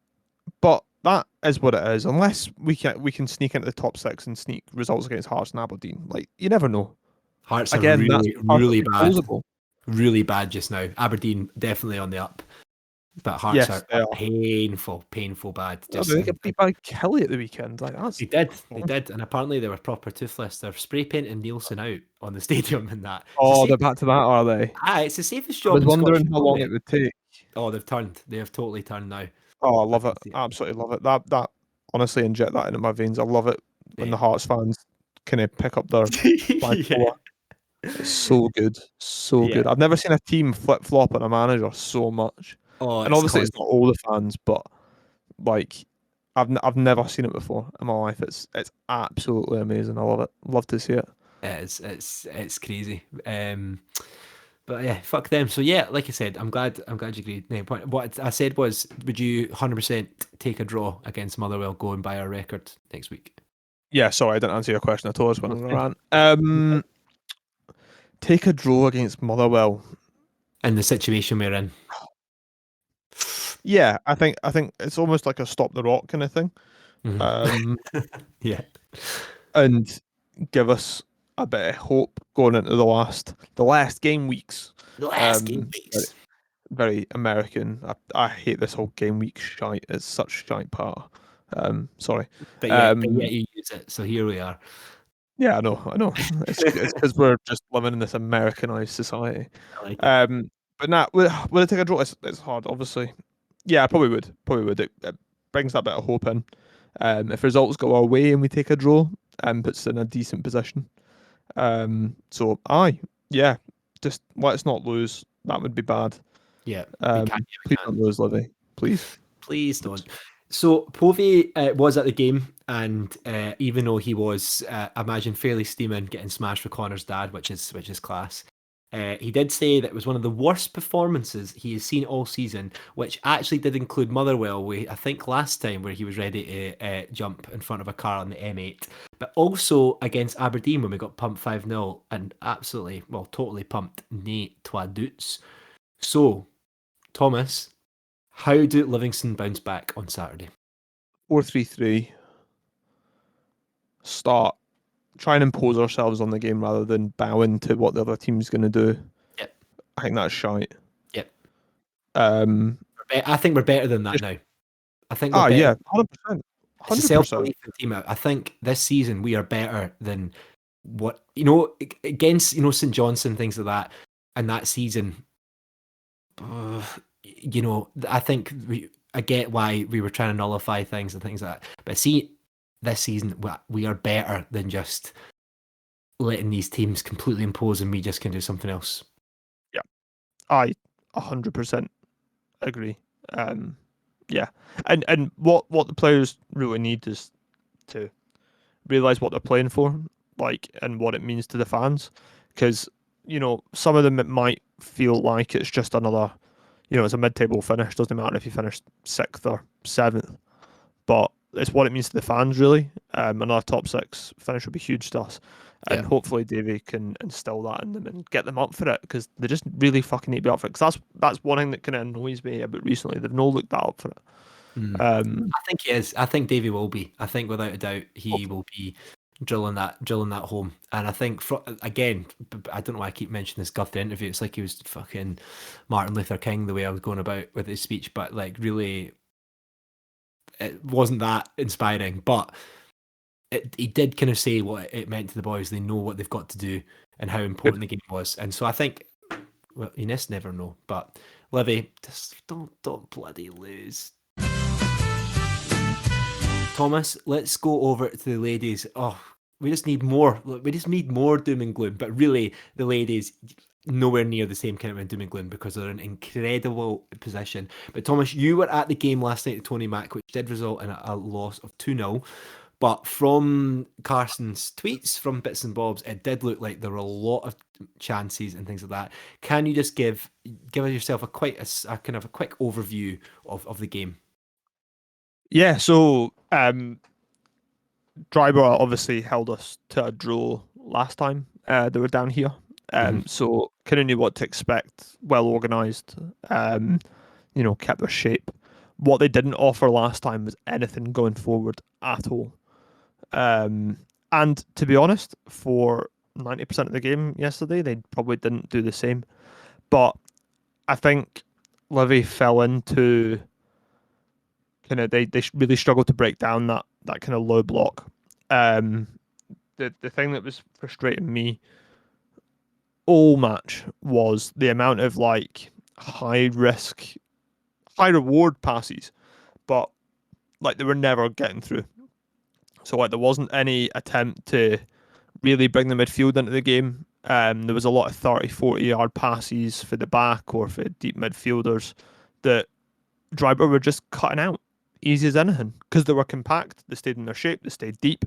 but that is what it is. Unless we can sneak into the top six and sneak results against Hearts and Aberdeen, like you never know. Hearts are Again, that's really, really perfectly bad. plausible. Really bad just now. Aberdeen definitely on the up, but Hearts Yes, are they are. painful, painful bad. Oh, Just they get beat by Kelly at the weekend. Like they that's did, they did, and apparently they were proper toothless. They're spray painting Nielsen out on the stadium and that. oh, they're back to that, are they? It's the safest I job was in Scottish wondering how football, long mate. it would take. Oh, they've turned. They have totally turned now. Oh, I I love can it. see it. Absolutely love it. That honestly inject that into my veins. I love it when Yeah. the Hearts fans kind of pick up their Yeah. bipolar. It's so good, so Yeah. good. I've never seen a team flip flop on a manager so much. Oh, And it's obviously, it's constant. not all the fans, but like I've never seen it before in my life. It's absolutely amazing. I love it. Love to see it. It's crazy. But yeah, fuck them. So yeah, like I said, I'm glad you agreed. No, what I said was, would you 100% take a draw against Motherwell going by our record next week? Yeah, sorry, I didn't answer your question at all. I just went on a Okay. rant. Take a draw against Motherwell. In the situation we're in. Yeah, I think it's almost like a stop the rot kind of thing. Mhm. Um, Yeah. and give us a bit of hope going into the last game weeks. The last game Very, weeks. very American. I hate this whole game week shite. It's such shite part. Sorry. But yet Um, you use it. So here we are. yeah, I know. It's because we're just living in this Americanized society. I like it. Um, but nah, will it take a draw? It's hard, obviously. Yeah, I probably would. Probably would. It brings that bit of hope in. If results go our way and we take a draw, puts us in a decent position. So aye, yeah, just let's not lose. That would be bad. Yeah, we can't. Yeah, Please we can't. don't lose, Livy. Please. Please Please. don't. So Povey was at the game, and even though he was, imagine, fairly steaming, getting smashed for Connor's dad, which is class. He did say that it was one of the worst performances he has seen all season, which actually did include Motherwell, I think last time where he was ready to jump in front of a car on the M8, but also against Aberdeen when we got pumped 5-0 and absolutely, well, totally pumped Nate Trois Doots. So, Thomas, how do Livingston bounce back on Saturday? 4-3-3. Start. Try and impose ourselves on the game rather than bowing to what the other team's going to do. Yep, I think that's shite. yep. Um, I think we're better than that just now. I think we're better. yeah, 100%, It's a 100%. self-belief in the team. I think this season we are better than what against St Johnson, things like that, and that season. uh, I think I get why we were trying to nullify things and things like that. But see, this season we are better than just letting these teams completely impose and we just can do something else. Yeah, I 100% agree. Yeah, and what the players really need is to realize what they're playing for, like, and what it means to the fans, because some of them it might feel like it's just another, it's a mid-table finish. Doesn't matter if you finish sixth or seventh, but it's what it means to the fans really. Another top six finish would be huge to us, Yeah. and hopefully Davey can instill that in them and get them up for it because they just really fucking need to be up for it. Because that's one thing that kind of annoys me about recently. They've no looked that up for it. Mm. Um, I think he is. I think Davy will be. I think without a doubt he hopefully. will be drilling that home. And I think again, I don't know why I keep mentioning this Guthrie interview. It's like he was fucking Martin Luther King the way I was going about with his speech, but like really, it wasn't that inspiring. But he did kind of say what it meant to the boys. They know what they've got to do and how Good. important the game was. And so I think, well, you just never know. But Livy, just don't bloody lose. Thomas, let's go over to the ladies. Oh, we just need more. We just need more doom and gloom. But really, the ladies nowhere near the same kind of doom and gloom because they're in an incredible position. But Thomas, you were at the game last night at Tony Mac, which did result in a loss of 2-0. But from Carson's tweets, from bits and bobs, it did look like there were a lot of chances and things like that. Can you just give yourself a kind of a quick overview of the game? Yeah. So Drybar obviously held us to a draw last time they were down here. Mhm. So kind of knew what to expect. Well organised. Kept their shape. what they didn't offer last time was anything going forward at all. And to be honest, for 90% of the game yesterday, they probably didn't do the same. But I think Livy fell into they really struggled to break down that kind of low block. The thing that was frustrating me all match was the amount of like high risk, high reward passes, but like they were never getting through. So like there wasn't any attempt to really bring the midfield into the game. There was a lot of 30, 40-yard passes for the back or for deep midfielders that Driver were just cutting out easy as anything because they were compact, they stayed in their shape, they stayed deep,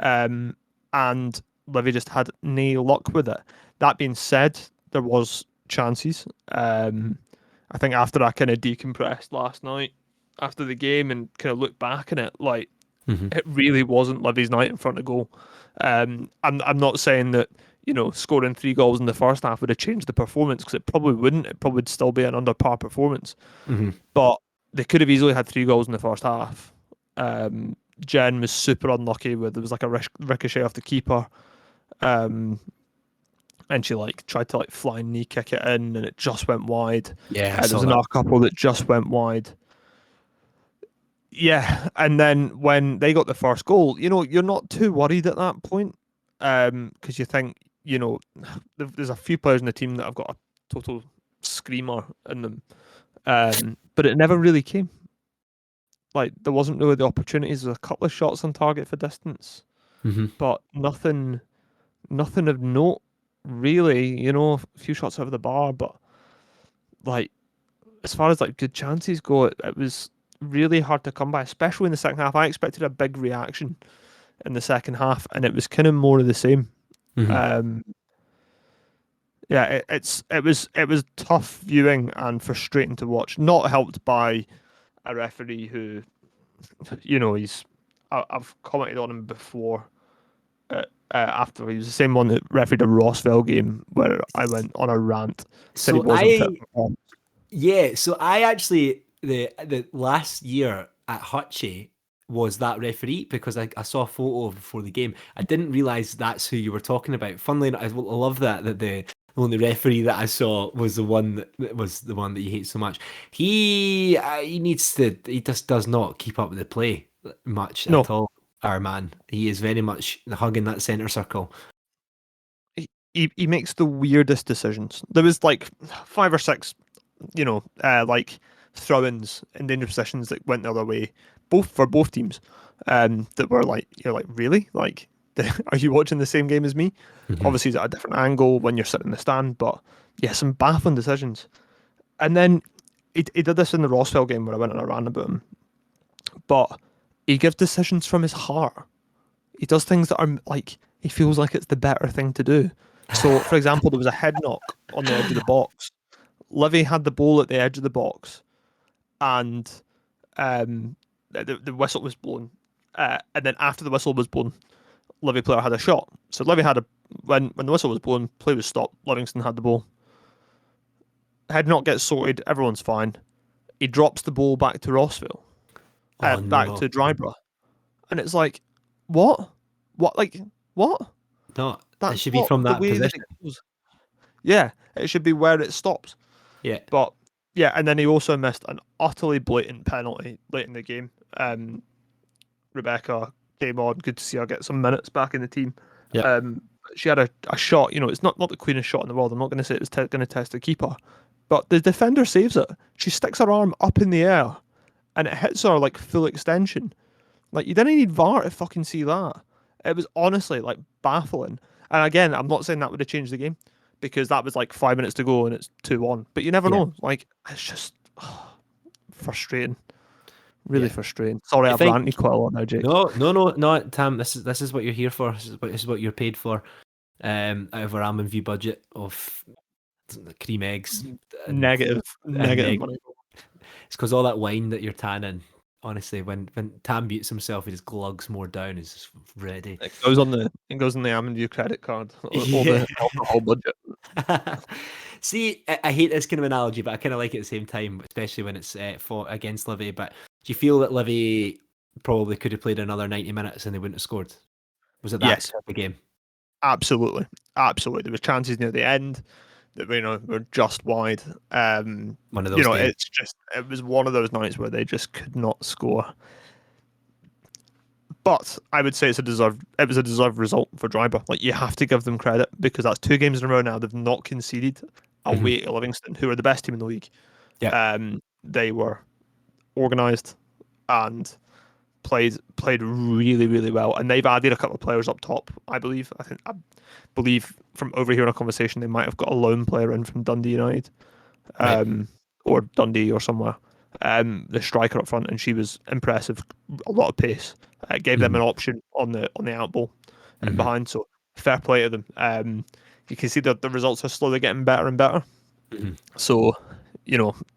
and Livy just had no luck with it. That being said, there was chances. I think after I kind of decompressed last night after the game and kind of looked back on it, like it really wasn't Livy's night in front of goal. I'm not saying that scoring 3 goals in the first half would have changed the performance because it probably wouldn't. It probably would still be an under par performance. But they could have easily had 3 goals in the first half. Jen was super unlucky with there was like a ricochet off the keeper, and she like tried to like flying knee kick it in, and it just went wide. Yeah, There was another couple that just went wide. Yeah, and then when they got the first goal, you're not too worried at that point, because you think, there's a few players in the team that have got a total screamer in them, but it never really came. Like there wasn't really the opportunities. There was a couple of shots on target for distance, but nothing of note really. A few shots over the bar, but like as far as like good chances go, it was really hard to come by, especially in the second half. I expected a big reaction in the second half, and it was kind of more of the same. Yeah, it was tough viewing and frustrating to watch. Not helped by a referee who, I've commented on him before. After he was the same one that refereed a Rossville game where I went on a rant, said he wasn't fit. Yeah, so I actually the last year at Hutchie was that referee because I saw a photo before the game. I didn't realize that's who you were talking about. Funnily enough, I love that the only referee that I saw was the one that you hate so much. He just does not keep up with the play much at all. Our man, he is very much hugging that centre circle. He makes the weirdest decisions. There was like 5 or 6, like throw-ins in dangerous positions that went the other way, for both teams, that were like, you're like, really? Like, are you watching the same game as me? Obviously, it's at a different angle when you're sitting in the stand, but yeah, some baffling decisions. And then he did this in the Rossville game where I went on a rant about him, but he gives decisions from his heart. He does things that are like, he feels like it's the better thing to do. So, for example, there was a head knock on the edge of the box. Livy had the ball at the edge of the box, and the whistle was blown. And then after the whistle was blown, Livy player had a shot. So Livy had when the whistle was blown, play was stopped. Livingston had the ball. Head knock gets sorted. Everyone's fine. He drops the ball back to Rossville, back to Dryborough, and it's like, what? Like what? No, that should be from that position. Yeah, it should be where it stops. Yeah. But yeah, and then he also missed an utterly blatant penalty late in the game. Rebecca came on, good to see her get some minutes back in the team. Yeah. She had a shot, it's not the cleanest shot in the world. I'm not going to say it was going to test the keeper, but the defender saves it. She sticks her arm up in the air and it hits her like full extension. Like, you didn't need VAR to fucking see that. It was honestly like baffling. And again, I'm not saying that would have changed the game because that was like 5 minutes to go and it's 2-1. But you never know. Like, it's just frustrating. Really frustrating. Sorry, I've ranted quite a lot now, Jake. No, Tam. This is what you're here for. This is what you're paid for. Out of our Almond View budget of cream eggs. Negative money. It's because all that wine that you're tanning. Honestly, when Tam mutes himself, he just glugs more down. He's just ready. It goes on the Almond View credit card. All the alcohol budget. See, I hate this kind of analogy, but I kind of like it at the same time, especially when it's fought against Livy. But do you feel that Livy probably could have played another 90 minutes and they wouldn't have scored? Was it that Yes, type of game? absolutely, absolutely. There was chances near the end that were just wide. One of those games. It was one of those nights where they just could not score. But I would say it was a deserved result for Dryber. Like, you have to give them credit because that's 2 games in a row now they've not conceded Hmm. away to Livingston, who are the best team in the league. Yeah. They were organised and played really, really well, and they've added a couple of players up top. I believe from overhearing a conversation they might have got a loan player in from Dundee United, Right. or Dundee or somewhere. The striker up front, and she was impressive. A lot of pace. Gave them Hmm. an option on the out ball and Hmm. behind. So fair play to them. You can see that the results are slowly getting better and better. Hmm. So,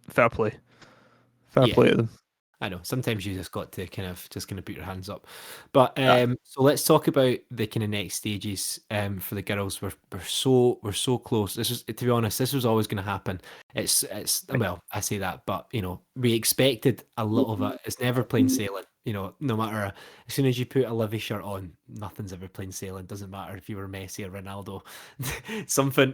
fair play, fair Yeah. play to them. I know. Sometimes you just got to kind of put your hands up. But Yeah. so let's talk about the kind of next stages for the girls. We're so close. This is, to be honest, this was always going to happen. It's well, I say that, but we expected a little bit. It's never plain sailing. No matter as soon as you put a Livy shirt on, nothing's ever plain sailing. Doesn't matter if you were Messi or Ronaldo.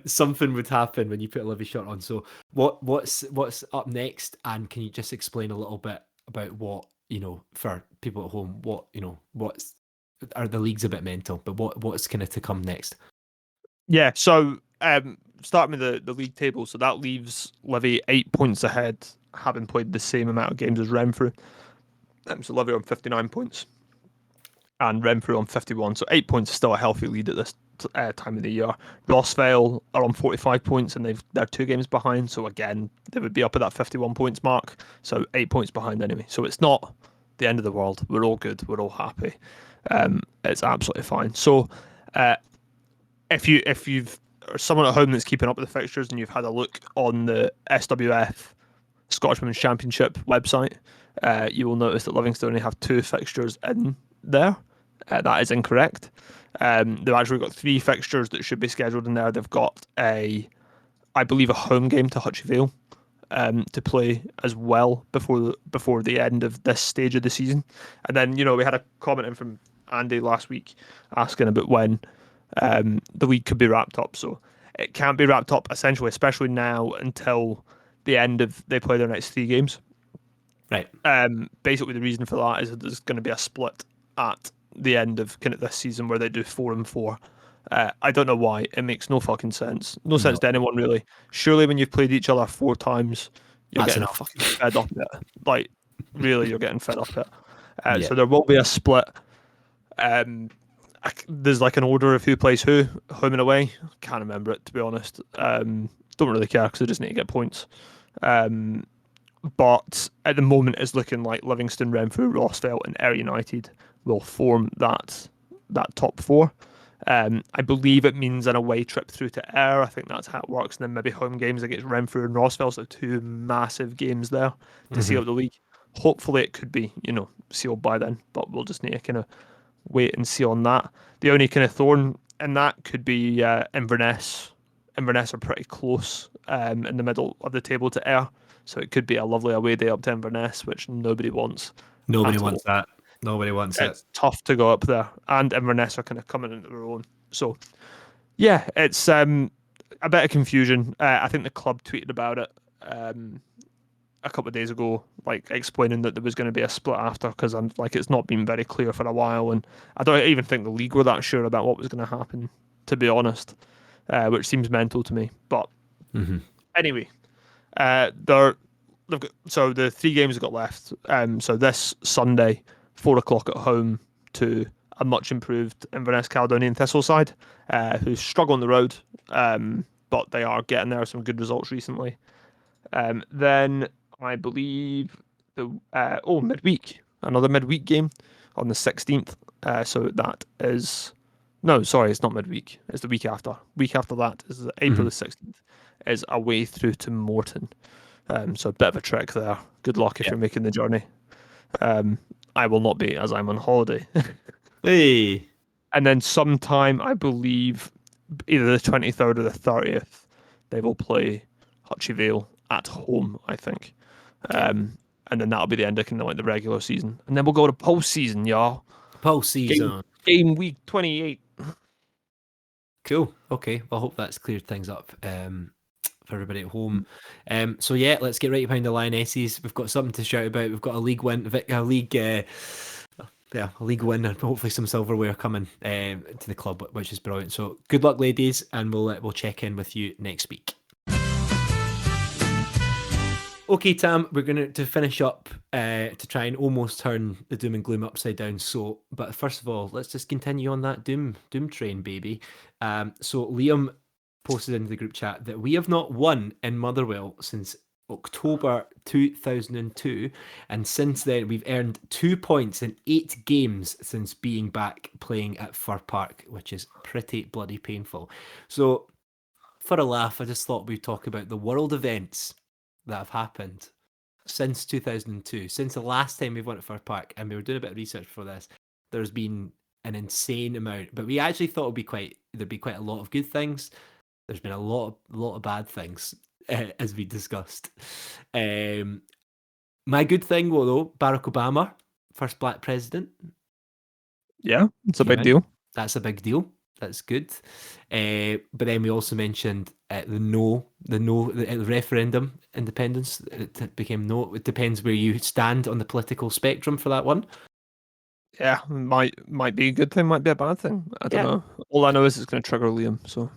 Something would happen when you put a Livy shirt on. So what's up next? And can you just explain a little bit about what, for people at home, what, what's are the leagues a bit mental, but what's kind of to come next? Yeah. So, starting with the league table, so that leaves Livy 8 points ahead, having played the same amount of games as Renfrew. So Livy on 59 points and Renfrew on 51. So 8 points is still a healthy lead at this time of the year. Rossvale are on 45 points and they're 2 games behind. So again, they would be up at that 51 points mark. So 8 points behind anyway. So it's not the end of the world. We're all good. We're all happy. It's absolutely fine. So, if you've or someone at home that's keeping up with the fixtures and you've had a look on the SWF Scottish Women's Championship website, you will notice that Livingston only have 2 fixtures in there. That is incorrect. They've actually got 3 fixtures that should be scheduled in there. They've got I believe, a home game to Hutchie Vale to play as well before the end of this stage of the season. And then, we had a comment in from Andy last week asking about when the league could be wrapped up. So it can't be wrapped up essentially, especially now, until the end of they play their next 3 games. Right. Basically, the reason for that is that there's going to be a split at the end of kind of this season where they do 4-4. I don't know why. It makes no fucking sense. No sense No, to anyone, really. Surely, when you've played each other 4 times, you're that's getting enough. fucking fed up of it. Like, really, you're getting fed up of it. Yeah. So there will be a split. Um, there's like an order of who plays who, home and away. Can't remember it, to be honest. Don't really care because I just need to get points. But at the moment, it's looking like Livingston, Renfrew, Rossvale, and Ayr United will form that top 4. I believe it means an away trip through to Ayr. I think that's how it works. And then maybe home games against Renfrew and Rossvale. So 2 massive games there to seal Hmm. up the league. Hopefully it could be, sealed by then. But we'll just need to kind of wait and see on that. The only kind of thorn in that could be Inverness. Inverness are pretty close in the middle of the table to Ayr. So it could be a lovely away day up to Inverness, which nobody wants Nobody at all. wants that. Nobody wants it. It's tough to go up there, and Inverness are kind of coming into their own. So yeah, it's a bit of confusion. I think the club tweeted about it a couple of days ago, like explaining that there was going to be a split after because it's not been very clear for a while, and I don't even think the league were that sure about what was going to happen, to be honest, which seems mental to me. But Hmm. anyway, so the 3 games have got left. So this Sunday, 4 o'clock at home to a much improved Inverness Caledonian Thistle side, who struggle on the road, but they are getting there. Some good results recently. Then I believe midweek, another midweek game on the 16th. So that is no, sorry, it's not midweek. It's the week after. Week after that is April Hmm. the 16th. Is away through to Morton. So a bit of a trek there. Good luck if Yeah. you're making the journey. I will not be as I'm on holiday. Hey. And then sometime, I believe, either the 23rd or the 30th, they will play Hutchie Vale at home, I think. Okay. And then that'll be the end of kind of like the regular season. And then we'll go to postseason, y'all. Game, Postseason. game week 28. Cool. Okay. Well, I hope that's cleared things up for everybody at home. So yeah, let's get right behind the Lionesses. We've got something to shout about. We've got a league win, a league win, and hopefully some silverware coming to the club, which is brilliant. So good luck, ladies, and we'll check in with you next week. Okay, Tam, we're going to finish up to try and almost turn the doom and gloom upside down. So, but first of all, let's just continue on that doom train, baby. So Liam posted into the group chat that we have not won in Motherwell since October 2002, and since then we've earned 2 points in 8 games since being back playing at Fir Park, which is pretty bloody painful. So, for a laugh, I just thought we'd talk about the world events that have happened since 2002, since the last time we've won at Fir Park, and we were doing a bit of research for this. There's been an insane amount, but we actually thought there'd be quite a lot of good things. There's been a lot of bad things, as we discussed. My good thing, though, Barack Obama, first black president. Yeah, it's a big deal. That's a big deal. That's good. But then we also mentioned the referendum independence. It became no. It depends where you stand on the political spectrum for that one. Yeah, might be a good thing, might be a bad thing. I don't know. All I know is it's going to trigger Liam. So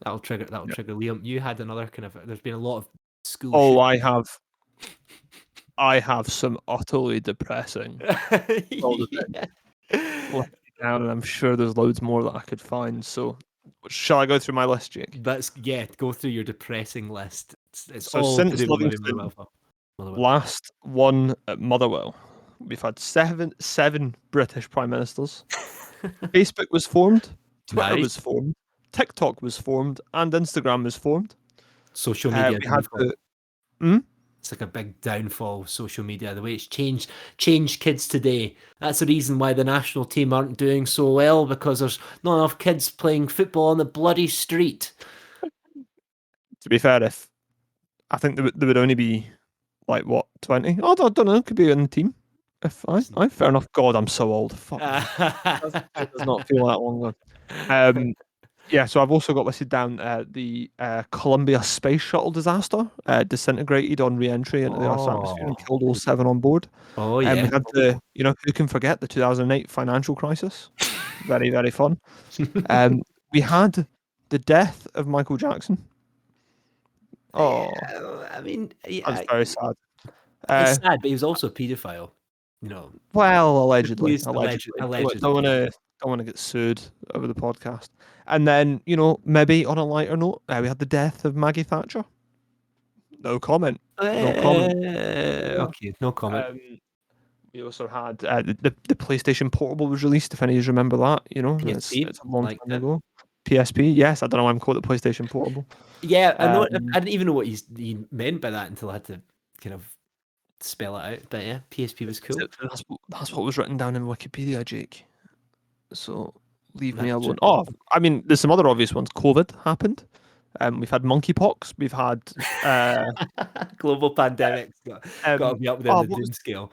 that'll trigger Liam. You had another kind of. There's been a lot of school. Oh, I have some utterly depressing. Down, and I'm sure there's loads more that I could find. So, shall I go through my list, Jake? Go through your depressing list. It's so all since to do with Livingston last won at Motherwell, we've had seven British prime ministers. Facebook was formed, Twitter was formed, TikTok was formed, and Instagram was formed. Social media. We had It's like a big downfall of social media, the way it's changed kids today. That's the reason why the national team aren't doing so well, because there's not enough kids playing football on the bloody street. To be fair, I think there would only be like what 20? Oh, I don't know. Could be in the team. If I fair enough. God, I'm so old. Fuck. It does not feel that long ago. Yeah, so I've also got listed down the Columbia space shuttle disaster, disintegrated on re-entry into the Earth's atmosphere and killed all 7 on board. Oh, yeah. And we had the, who can forget the 2008 financial crisis? Very, very fun. We had the death of Michael Jackson. Oh, I mean, that's very sad. It's sad, but he was also a paedophile. Well, allegedly. Allegedly. Don't want to get sued over the podcast. And then, maybe on a lighter note, we had the death of Maggie Thatcher. No comment. Okay, no comment. We also had the PlayStation Portable was released, if any of you remember that. PSP, it's a long time ago. PSP, yes. I don't know why I'm called the PlayStation Portable. Yeah, I didn't even know what he meant by that until I had to kind of spell it out. But yeah, PSP was cool. That's what was written down in Wikipedia, Jake. So leave me alone. Oh, I mean, there's some other obvious ones. COVID happened. We've had monkeypox. We've had global pandemics. Got to be up there in the doom scale.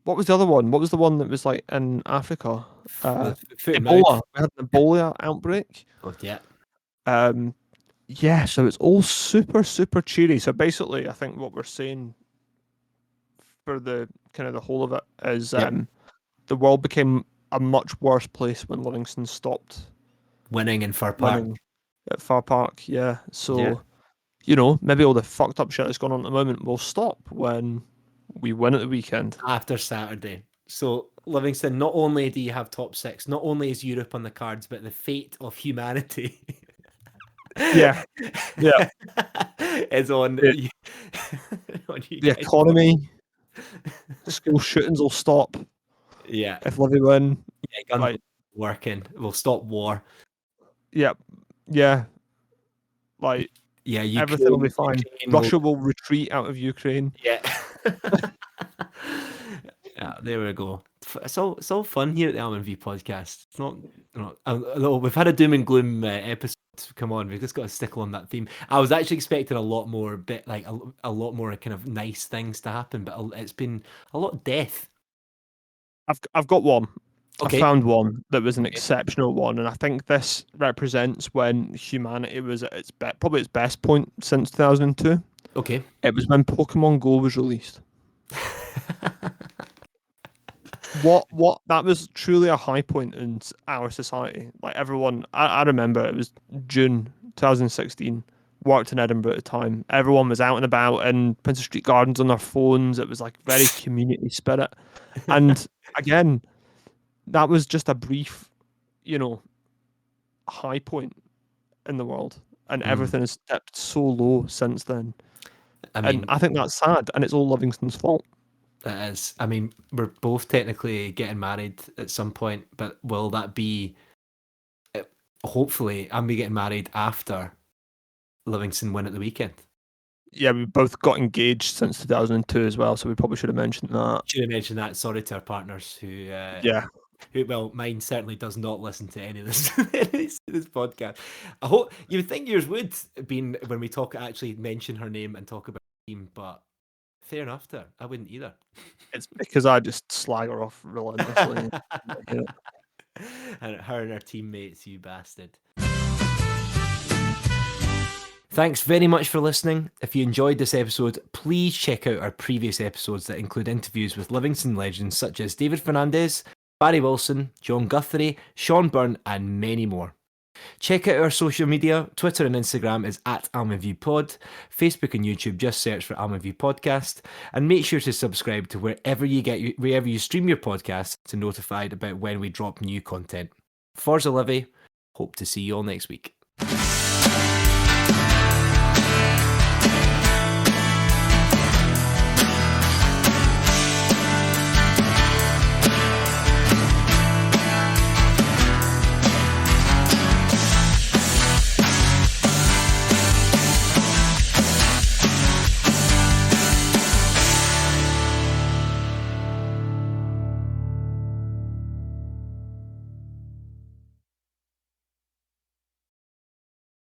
What was the other one? What was the one that was like in Africa? Ebola. We had an Ebola outbreak. Oh yeah. Yeah. So it's all super, super cheery. So basically, I think what we're saying for the kind of the whole of it is the world became a much worse place when Livingston stopped winning in Fir Park. At Fir Park, yeah. So, maybe all the fucked up shit that's going on at the moment will stop when we win at the weekend. After Saturday. So, Livingston, not only do you have top 6, not only is Europe on the cards, but the fate of humanity. Yeah. is on, the economy. School shootings will stop. Yeah. If Livy win. Yeah, working. We'll stop war. Yeah. Yeah. Like, Ukraine, everything will be fine. Russia will retreat out of Ukraine. Yeah. Yeah, there we go. It's all fun here at the Almond V podcast. It's not although we've had a doom and gloom episode Come on, we've just got to stickle on that theme. I was actually expecting a lot more, a lot more kind of nice things to happen, but it's been a lot of death. I've got one. I Okay. found one that was an exceptional one, and I think this represents when humanity was at its probably its best point since 2002. Okay. It was when Pokemon Go was released. What that was truly a high point in our society. Like everyone, I remember it was June 2016. Worked in Edinburgh at the time. Everyone was out and about in Princess Street Gardens on their phones. It was like very community spirit. And again, that was just a brief, high point in the world, and everything has dipped so low since then. I And mean, I think that's sad, and it's all Livingston's fault. it is. I mean, we're both technically getting married at some point, but will that be? Hopefully, I'm be getting married after Livingston win at the weekend. Yeah, we both got engaged since 2002 as well, so we probably should have mentioned that. Should have mentioned that. Sorry to our partners Yeah, well, mine certainly does not listen to any of this, this podcast. I hope you would think yours would, being when we actually mention her name and talk about the team, but fair enough to her. I wouldn't either. it's because I just slag her off relentlessly. And her and her teammates, you bastard. Thanks very much for listening. If you enjoyed this episode, please check out our previous episodes that include interviews with Livingston legends such as David Fernandez, Barry Wilson, John Guthrie, Sean Byrne, and many more. Check out our social media. Twitter and Instagram is @AlmaviewPod. Facebook and YouTube, just search for Almaview Podcast. And make sure to subscribe to wherever you stream your podcast to be notified about when we drop new content. Forza Livy, hope to see you all next week.